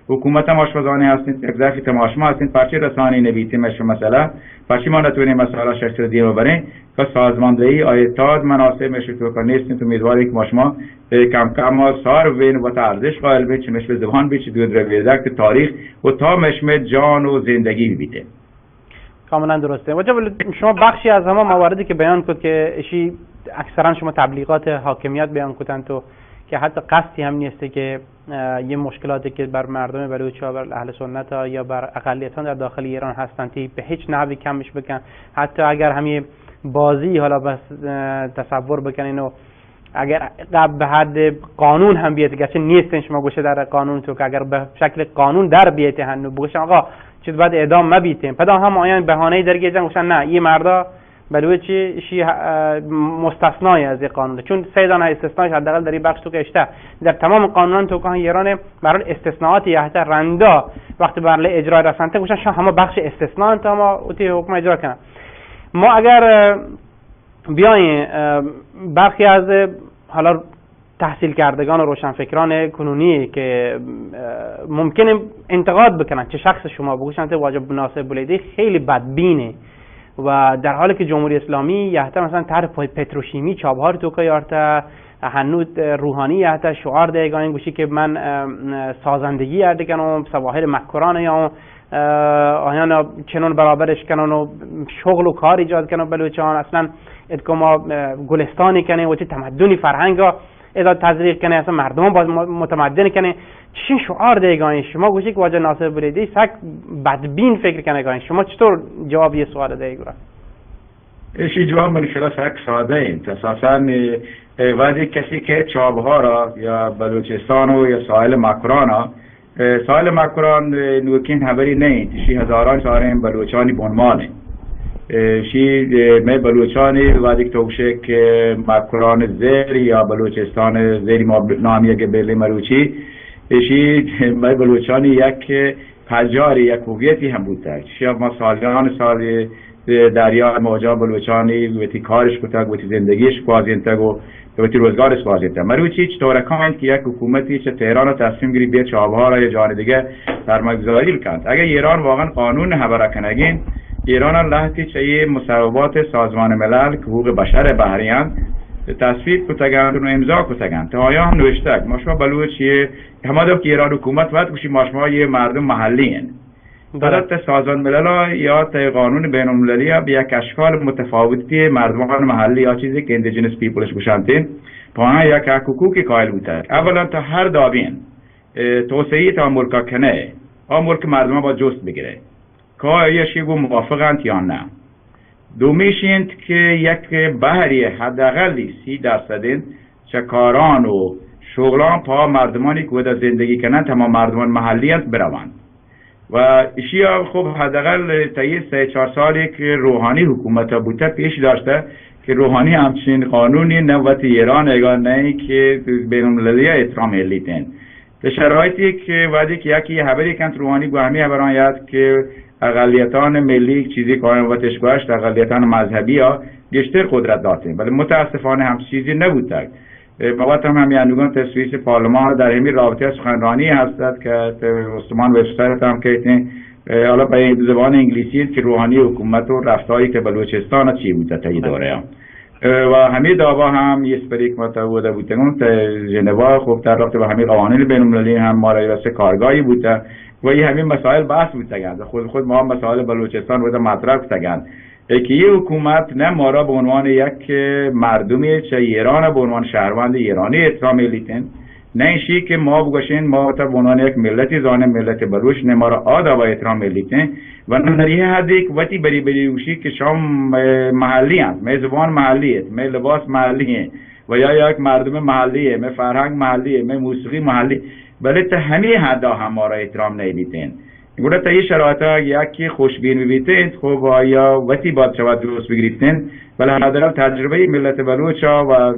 حکومت هم آشپزانی هستند یک ضعفی تماشما هستند پرچه رسانی نبیتیم مثلا پرچه ما نتونیم مسئله شخص دیم ببریم که سازماندهی آیتاد مناسب میشه تو که نیستیم تو میدواری که ما کم کم ما سار وین و ارزش قائل به چه مش زبان به چه دو درویزه که تاریخ و تا مشم جان و زندگی بیته کاملا درسته. وجه شما بخشی از همه مواردی که بیان کرد که اشی اکثرا شما تبلیغات حاکمیت بیان کردن تو که حتی قصدی هم نیسته که یه مشکلاتی که بر مردم بلوچ ها بر اهل سنت ها یا بر اقلیتان در داخل ایران هستند به هیچ نحوی کمش بکن. حتی اگر همین بازی حالا بس تصور بکنین و اگر به حد قانون هم بیاد گرچه نیستن شما گوشه در قانون تو که اگر به شکل قانون در بیاد هنو بگوشن آقا چیز بعد اعدام مبیتیم پدا هم آیان بهانه‌ای درگیر جنگ گوشن نه این مردا بلوچی شی مستثنای از این قانون چون سه دانه استثناش حداقل در این بخش تو که اشته در تمام قانونان تو که ایران برای استثناءات یا رندا وقتی برای اجرا رسنته گوشن شما همه بخش استثناء تا ما اوتی حکم اجرا کنن. ما اگر بیاین برخی از حالا تحصیل کردگان و روشنفکران کنونی که ممکنه انتقاد بکنن چه شخص شما بگوشن ته واجب ناصر بولیدی خیلی بدبینه و در حالی که جمهوری اسلامی یهتا مثلا طرح پتروشیمی چابهار تو که یارتا هنوز روحانی یهتا شعار دیگان گوشی که من سازندگی یرده کنم سواحل مکران یا آیانا چنون برابرش کنن و شغل و کار ایجاد کنن بلوچان اصلا ادکما گلستانی کنه و چه تمدنی فرهنگ اذا تزریق کنه اصلا مردم باز متمدن کنه چه شعار دیگان شما گوشی که واجه ناصر بریدی سک بدبین فکر کنه گاین شما چطور جواب یه سوال دیگه ایشی جواب من خلاص یک ساده این اساسا وقتی کسی که چابها را یا بلوچستان و یا ساحل مکران ساحل مکران نوکین خبری نہیں شی هزاران سارن بلوچانی بنمانه شی میں بلوچانی وادی توشه که مکران زیر یا بلوچستان زیر نامیه که بلی مروچی شی میں بلوچانی یک پجاری یک هویتی هم بوده شی ما سالیان سال دریا موجا بلوچانی وقتی کارش کتاگ وقتی زندگیش قاضینتگ و وقتی روزگارش قاضینتگ مروچی چطور کامند که یک حکومتی چه تهران رو تصمیم گیری بیاد چابها را یا جان دیگه سرمایه‌گذاری بکند. اگر ایران واقعا قانون خبره کنگین ایران لحظی چه مصوبات سازمان ملل که حقوق بشر بحریان تصویب کتگند و امضا کتگند تا آیا هم نوشتگ ماشما بلوچی همه دو که ایران حکومت باید کشی ماشما یه مردم محلی هن بلد سازمان ملل یا تا قانون بین المللی به یک اشکال متفاوتی مردمان محلی یا چیزی که اندیجنس پیپلش بشنتین پانا یک حقوقی قائل بوده. اولا تا هر دابین توسعی تا ملکا کنه ملک مردمان با جست بگیره که آیا شیگو موافقند یا نه. دومیشیند که یک بحری حداقل 30% چه کاران و شغلان پا مردمانی که در زندگی کنند تمام مردمان محلی هست بروند و اشیا خب حداقل تا 3-4 سالی که روحانی حکومت بوده پیش داشته که روحانی همچین قانونی نوبت ایران اگان نه که بین المللی احترام ملیتن به شرایطی که وقتی که یکی خبری کند روحانی گو همی خبران یاد که اقلیتان ملی چیزی که وقتش گوشت اقلیتان مذهبی ها بیشتر قدرت داشتن ولی متاسفانه هم چیزی نبوده. موقت هم همیانگان تسویس پارلمان در همین رابطه سخنرانی هستد که استمان وبسایت هم که حالا به زبان انگلیسی که روحانی حکومت و رفتاری که بلوچستان چی بوده تا این دوره هم و همین دعوا هم یه سپریک متعوده بودن تا ژنوا خب در رابطه با همین قوانین بین المللی هم ما را واسه کارگاهی بوده و این همین مسائل بحث بودن خود ما هم مسائل بلوچستان بوده مطرح بودن که یه حکومت نه ما را به عنوان یک مردمی چه ایران به عنوان شهروند ایرانی احترام ملیتن نه اینشی که ما بگوشین ما تا بنان یک ملتی زانه ملت بلوچ نه ما را آدا و احترام ملیتن و در یه حد یک وقتی بری بریوشی که شام محلی هست، می زبان محلی هست، می لباس محلی هست و یا یک مردم محلی هست، می فرهنگ محلی هست، می موسیقی محلی، ولی تا همه حدا هم را احترام نمیدین. گویا تا این شرایط یکی خوشبین ببینید خب آیا وقتی باید شود درست بگیرید ولی حداقل تجربه ملت بلوچ و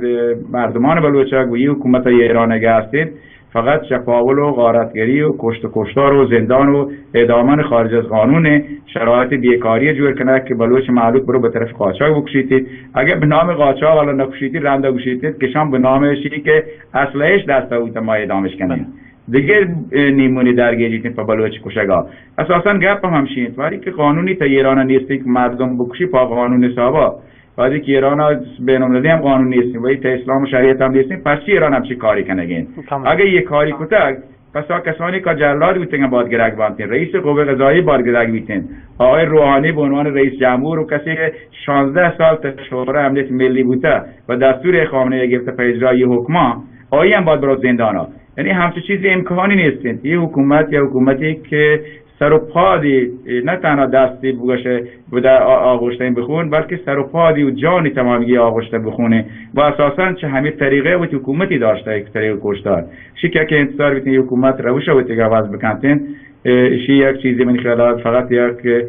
مردمان بلوچ گویی حکومت ایران هستید فقط شفاول و غارتگری و کشتار و زندان و اعدامان خارج از قانون شرایط بیکاری جور کنه که بلوچ معلوم برو به طرف قاچاق بکشیدید. اگه به نام قاچاق ولی نکشیدید رنده کشیدید که شام به نامشی که اصلش دست اوت ما اعدامش کنید دیگه نیمونی درگیریتین پا بلوچ کشگاه. اساسا گپ هم همشین ولی که قانونی تا ایران نیستی که مردم بکشی پا قانون حسابا ولی که ایران بین‌المللی هم قانون نیستی و تا اسلام و شریعت هم نیستی پس چی ایران هم چی کاری کنگین؟ اگه یه کاری کتک پس کسانی که جلاد بودن باید گرگ بانتین، رئیس قوه قضایی باید گرگ بیتین، آقای روحانی به عنوان رئیس جمهور و کسی که 16 سال تا شورای امنیت ملی بوده و دستور خامنه‌ای گرفته به اجرای حکما آقای هم باید برای زندانا. یعنی همچین چیزی امکانی نیستین. یه حکومت یا حکومتی که سر و پادی نه تنها دستی بگوشه بوده آغشته بخون بلکه سر و پادی و جانی تمامی آغشته بخونه و اساساً چه همه طریقه و حکومتی داشته یک طریق کشتار شیکه که انتظار بیتین حکومت روش و تیگه عوض بکنتین یک چیزی من خیالات فقط یک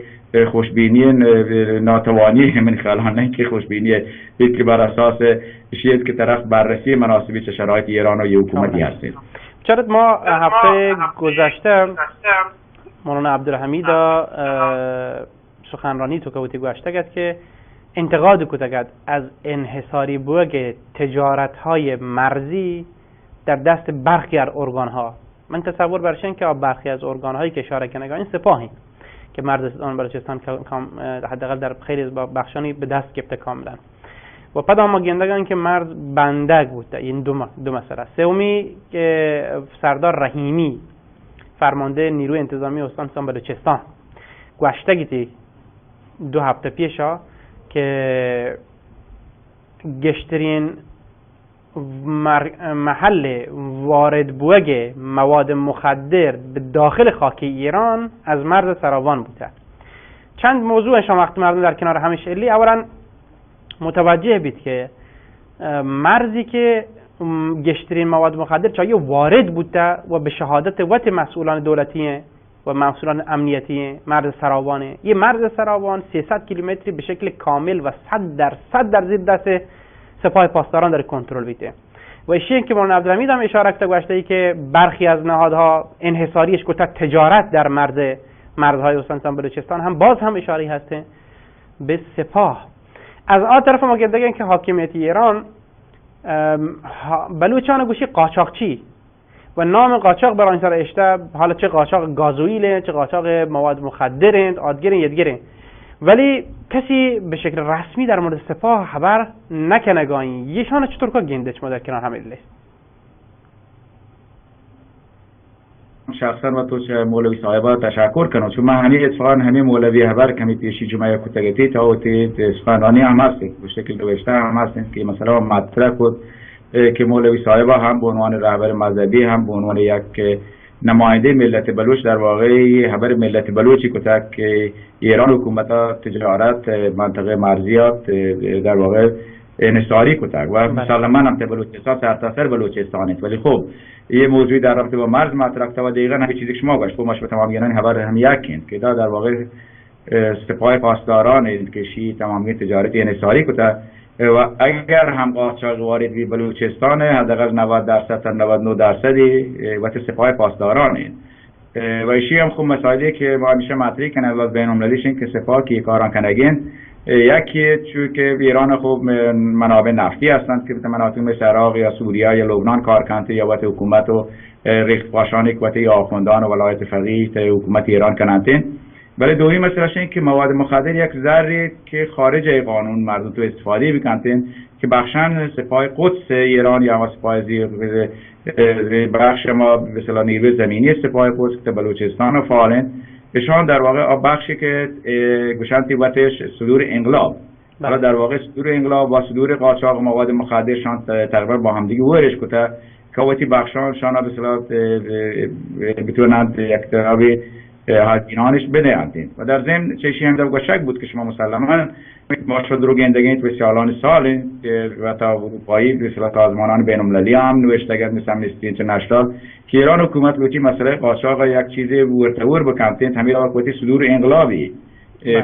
خوشبینی ناتوانی من خیالات نه که خوشبینی که بر اساس شیعه که طرف بررسی مناسبی چه شرایط ایران و حکومتی هستید. چرا ما هفته گذشته مولانا عبدالحمید سخنرانی تو که گوشته گد که انتقاد کتگد از انحصاری بوگ تجارت های مرزی در دست برخی از ارگان ها. من تصور برشن که برخی از ارگان هایی که اشاره کنگه این سپاهی که مردستان بلوچستان حداقل در خیلی بخشانی به دست گرفته کاملا و بعد ما گندگان که مرز بندگ بوده. این دو مسئله. سومی که سردار رحیمی فرمانده نیروی انتظامی استان بلوچستان گوشتگیتی 2 هفته پیشا که گشترین محل وارد بوگ مواد مخدر به داخل خاک ایران از مرز سراوان بوده. چند موضوع شما وقت مردم در کنار همیش علی اولا متوجه بید که مرزی که گشترین مواد مخدر چایی وارد بوده و به شهادت وقت مسئولان دولتی و مسئولان امنیتی مرز سراوانه. یه مرز سراوان 300 کیلومتری به شکل کامل و 100% در زیر دست سپاه پاسداران داره کنترل بیده و اشیاء که مولانا عبدالحمید هم اشاره کرده ای که برخی از نهادها انحصاریش گفته تجارت در مرزهای استان بلوچستان هم باز هم اشاره هسته به سپاه. از آن طرف ما گفتن که حاکمیت ایران بلوچان گوشی قاچاقچی و نام قاچاق برای سر اشته حالا چه قاچاق گازوئیل چه قاچاق مواد مخدرند آدگرین یدگرین ولی کسی به شکل رسمی در مورد سپاه خبر نکنگانی. یشان چطور که گندش ما در کنار همه لیست شخصا و تو چه مولوی صاحبا تشکر کنم چون من همین اتفاقا همین مولوی خبر کمی پیشی جمعه کتگتی تا اوتی سخنرانی هم هستید به شکل دوشته هم هستید که مثلا مطرح کد که مولوی صاحبا هم به عنوان رهبر مذهبی هم به عنوان یک نماینده ملت بلوچ در واقع خبر ملت بلوچی کتک که ایران حکومت تجارت منطقه مرزیات در واقع انحصاری کتک و مسلما هم بلوچستان سرتاسر بلوچستانید ولی خب یه موضوعی در رابطه با مرز مطرح و دقیقاً همین چیزی که شما گفت خب ماش به تمام یعنی خبر هم یکین که در واقع سپاه پاسداران که شی تمامی تجارت انحصاری کتک و اگر هم قاچاق وارد به بلوچستان حداقل 90% تا 99% وقت سپاه پاسداران و ایشی هم خوب مسائلی که ما همیشه مطرح کنیم از بین‌المللیش این که سپاه که کاران کنگین یکی چون که ایران خوب منابع نفتی هستند که به مناطق مثل عراق یا سوریه یا لبنان کار کنند یا وقت حکومت و ریخت پاشانی که وقت آخوندان و ولایت فقیه حکومت ایران کنند. ولی دومی مسئله این که مواد مخدر یک ذره که خارج قانون مردم تو استفاده میکنن که بخشن سپاه قدس ایران یا سپاه بخش ما به اصطلاح نیروی زمینی سپاه قدس که بلوچستان و فعالن بهشان در واقع بخشی که گوشنتی وقتش صدور انقلاب حالا در واقع صدور انقلاب و صدور قاچاق مواد مخدرشان تقریبا با هم دیگه ورش کته کوتی بخشان شانا به صلاح بتونند یک طرابی هزینانش بدهند و در ضمن چیشی هم در شک بود که شما مسلما ما شد رو گندگین به سالان سال و تا اروپایی به صلاح سازمانان بین‌المللی هم نوشتگر مثل امنستی اینترنشنال که ایران حکومت گویی مسئله قاچاق یک چیز ورتور بکنتین همین وقتی صدور انقلابی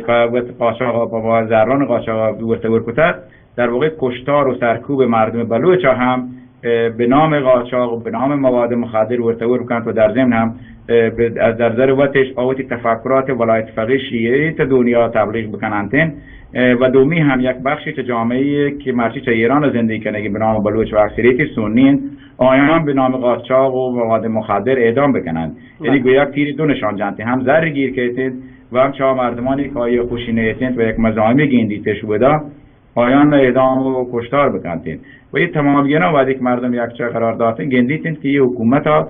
و قاچاق با زران قاچاق ورتور کتر در واقع کشتار و سرکوب مردم بلوچ هم به نام قاچاق و به نام مواد مخدر ورتور بکند و در ضمن هم در ذروتش آوتی تفکرات ولایت فقیه شیعه تا دنیا تبلیغ بکنند و دومی هم یک بخشی تا جامعه که مرچی تا ایران زندگی کنه به نام بلوچ و اکثریت سنی آیان به نام قاچاق و مواد مخدر اعدام بکنند. یعنی گویا تیر دو نشان جانتی هم زر گیر کردند و هم چه مردمانی که آیا خوشی نیستند و یک مزاحم گندیتش بوده آیان اعدام و کشتار بکنند و این تمام گینا بعد یک مردم یک چه قرار دادن گندیتند که این حکومت ها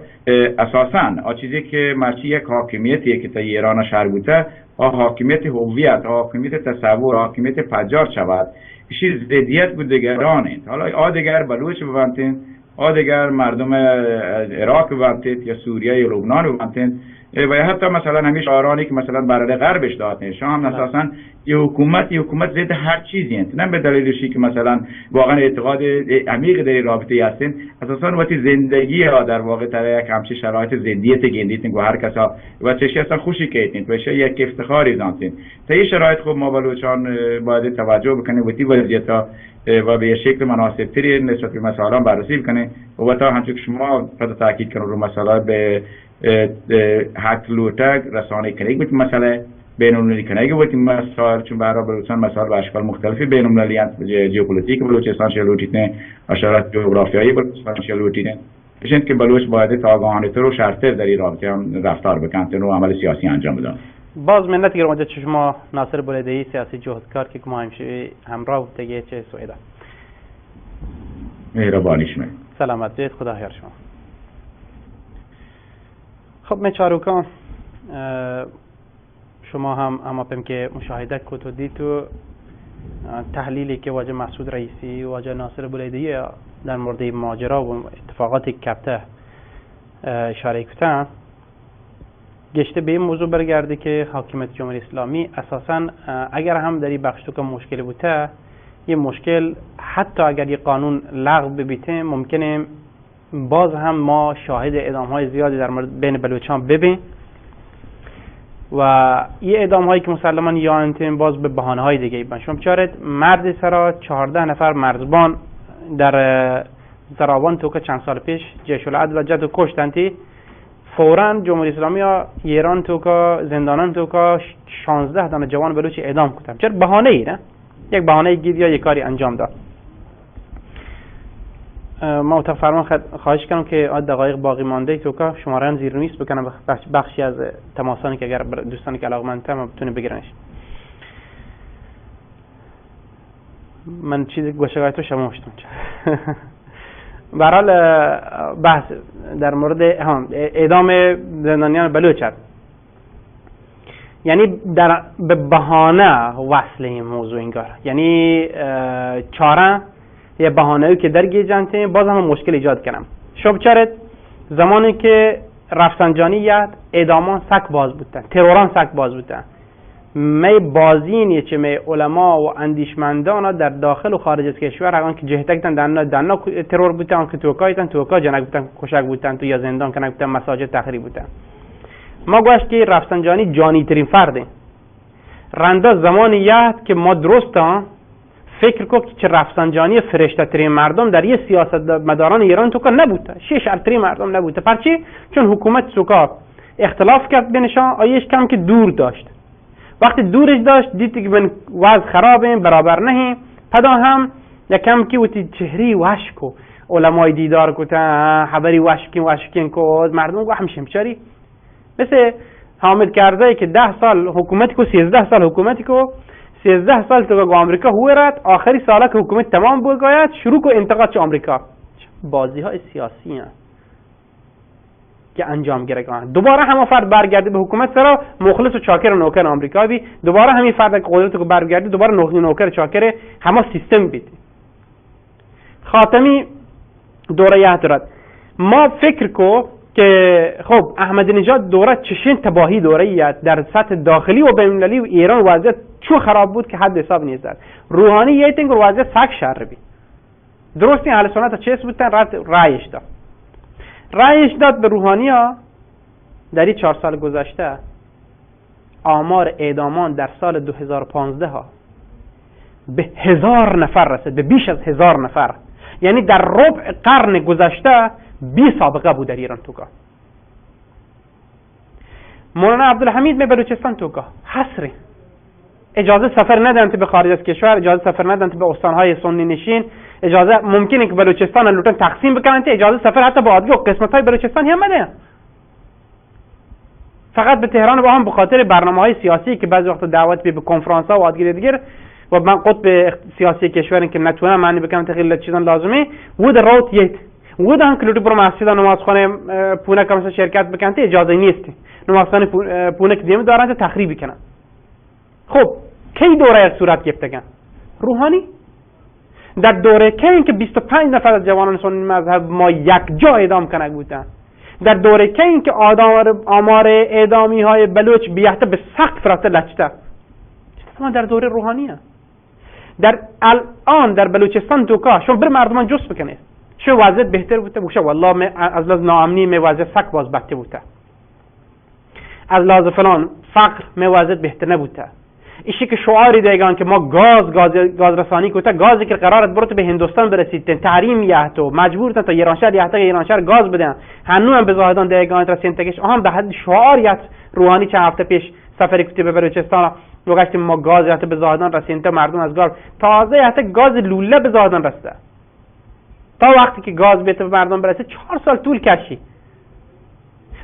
اساساً چیزی که مرچی یک حاکمیتی که تا ایران شهر بوده حاکمیت هویت، حاکمیت تصور، حاکمیت پجار شود ایشی ضدیت بود دیگرانند. حالا آدگر بلوچ ببندین، آدگر مردم عراق ببندید یا سوریه یا لبنان ببندید و حتی مثلا همیشه آرانی که مثلا برای غربش دادن شام اساساً یه حکومت ضد هر چیزی هست، نه به دلیلشی که مثلا واقعا اعتقاد عمیق در رابطه هستن، اساساً وقتی زندگی ها در واقع در یک همچین شرایط ضدیت گندیتن و هر کسا و چشی اصلا خوشی کردین و یک افتخاری دانتین تا این شرایط خوب ما بلوچان باید توجه بکنیم و تی وضعیت ها و به شکل مناسب تری نسبت به مسائل بررسی بکنیم و تا همچون که شما فقط تاکید کنید رو مسائل به حق لوتگ رسانه کنید بود مسئله بین‌المللی کنید بود مسائل چون برای بلوچستان مسائل به اشکال مختلفی بین‌المللی هست ژئوپلیتیک بلوچستان شلوتیتن اشارات جغرافیایی بلوچستان شلوتیتن بشند که بلوچ باید تا آگاهانه تر و شرط‌تر در این رابطه هم رفتار بکنند و عمل سیاسی انجام بدن. باز منت گرم وجه شما ناصر بولیده‌ای سیاسی جهودکار که ما همیشه همراه دیگه چه سویدا مهربانیش من سلامت بید خدا خیر شما. خب من چاروکان شما هم اما پیم که مشاهده کتو دیتو تحلیلی که واجه مسعود رئیسی و واجه ناصر بولیده‌ای در مورد ماجرا و اتفاقات کپته اشاره کردن گشته به این موضوع برگرده که حاکمیت جمهوری اسلامی اساساً اگر هم در این بخش تو که مشکلی بوده یه مشکل حتی اگر یه قانون لغو ببیته ممکنه باز هم ما شاهد اعدام های زیادی در مورد بین بلوچان ببین و یه اعدام هایی که مسلمان یا انتیم باز به بهانه های دیگه ایبن. شما بچارید مرد سرا 14 نفر مرزبان در زراوان تو که چند سال پیش جیش العدل و جد و کشتنتی فوراً جمهوری اسلامی ها ایران تو که زندانان تو که 16 دانه جوان بلوچی اعدام کردن. چرا بهانه ای نه؟ یک بهانه گیر یا یک کاری انجام داد. ما فرمان خواهش کنم که دقایق باقی مانده تو که شماره زیر نیست بکنم بخشی از تماسانی که اگر دوستانی که علاقمندن ما بتونه بگیرنش. من چیزی گوشه‌های تو شما مشتم به هر حال بحث در مورد اعدام زندانیان بلوچ است، یعنی به بهانه وصل این موضوع انگار، یعنی چاره یه بهانه‌ای که در گیجنته باز هم مشکل ایجاد کنم. شب چرت زمانی که رفسنجانیت اعدامان سک باز بودن، تروران سک باز بودن، می بازینی چه می علما و اندیشمندان در داخل و خارج از کشور هران که جهتکتن دنا ترور بودن که توکا جنگ بودن، کشک بودن تو یا زندان کنک بودن، مساجد تخریب بودن. ما گوشت که رفسنجانی جانی ترین فرده رنده زمانیت که ما درسته فکر کو که چه رفسنجانی فرشته ترین مردم در یه سیاست مداران ایران تو که نبوده، شش ترین مردم نبوده. پرچی؟ چون حکومت سوکا اختلاف کرد بینشان، آیش کم که دور داشت. وقتی دورش داشت دید که من وضع خرابه برابر نهی، پدا هم یکم که وقتی چهری وشکو علمای دیدار کتا خبری وشکین کو مردم گو همشم چاری مثل حامد کرزی که 10 سال حکومت کو 13 سال حکومت کو 13 سال تو آمریکا هو رد آخری سالا که حکومت تمام بگاید شروع کو انتقاد چه آمریکا. بازی های سیاسی هست که انجام گرفتن. دوباره همون فرد برگرده به حکومت سرا مخلص و چاکر و نوکر آمریکا بی، دوباره همین فرد که قدرت کو برگرده دوباره نوکر چاکر همه سیستم بیت. خاتمی دوره یاد دارد ما فکر کو که خب احمدی نژاد دوره چشین تباهی دوره در سطح داخلی و بین‌المللی و ایران وضعیت چو خراب بود که حد حساب نیست. روحانی یه تنگ وضعیت سگ شر بی درست این اهل سنت چیز بودن رایش داد به روحانی ها. در این 4 سال گذشته آمار اعدامان در سال 2015 ها به 1000 نفر رسید، به بیش از 1000 نفر. یعنی در ربع قرن گذشته بی سابقه بود در ایران توکا. مولانا عبدالحمید می بلوچستان توکا حسره اجازه سفر ندن به خارج از کشور، اجازه سفر ندن به استانهای سنی نشین، اجازه ممکنه که بلوچستان لوتن تقسیم بکنن، اجازه سفر حتی به عادی و قسمت‌های بلوچستان هم نده. فقط به تهران با هم به خاطر برنامه‌های سیاسی که بعضی وقت دعوت به کنفرانس‌ها و عادی دیگر و من قطب سیاسی کشور که نتونه معنی بکنم تغییر چیزان لازمه بود روت یت بود هم کلوتی برو مسجد نمازخانه پونه کمسا شرکت بکنن اجازه نیست. نمازخانه پونه که دیم دارن تخریب کنن. خب کی دوره یک صورت گرفتگن؟ روحانی در دوره کی که 25 نفر از جوانان سنی مذهب ما یک جا اعدام کنک بودن، در دوره کی که آمار اعدامی های بلوچ بیحته به سقف رفته لچته، ما در دوره روحانی هست. در الان در بلوچستان دوکا شما بر مردمان جس بکنه شو وضعیت بهتر بوده بوشه والله از لحاظ ناامنی می وضعیت سک باز بدتر بوده، از لحاظ فلان فقر می وضعیت بهتر نبوده. ایشی که شعاری دیگان که ما گاز رسانی کوتا گازی که قرارت برات به هندوستان برسید تحریم یحتو مجبورتن تا ایرانشهر یحتو ایرانشهر گاز بدن هنوز هم به زاهدان دیگان رسید تکش هم به حد شعاریت روحانی چند هفته پیش سفری کتی به بلوچستان و گشتیم ما گاز یحتو به زاهدان رسید تا مردم از گاز تازه یحتو گاز لوله به زاهدان رسیده. تا وقتی که گاز به مردم برسه 4 سال طول کشید.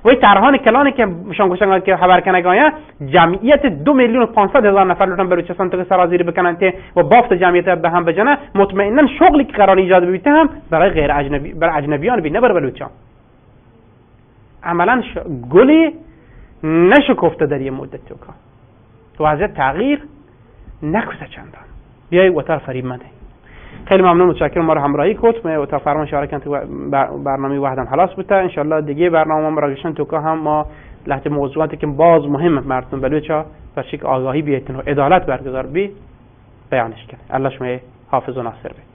وی ترهان کلانی که شان گوشنگان که خبر کنگایا جمعیت 2,500,000 نفر لطن بلوچستان تو سرازیری بکنن و بافت جمعیت به هم بجنه مطمئنا شغلی که قرار ایجاد بیته هم برای غیر اجنبی بر اجنبیان بی نه بر بلوچان عملا گلی نشکفته در یه مدت تو وضعیت تغییر نکوسه چندان بیای وتر فریب مده. خیلی ممنون متشکرم ما رو همراهی کرد و تا فرمان شارکن تو برنامه وحدم خلاص بوده. ان شاء الله دیگه برنامه ما راگشن تو که هم ما لحظه موضوعاتی که باز مهمه مردم بلوچا و شک آگاهی بیایتن و عدالت برگزار بی بیانش کنه. الله شما حافظ و ناصر بی.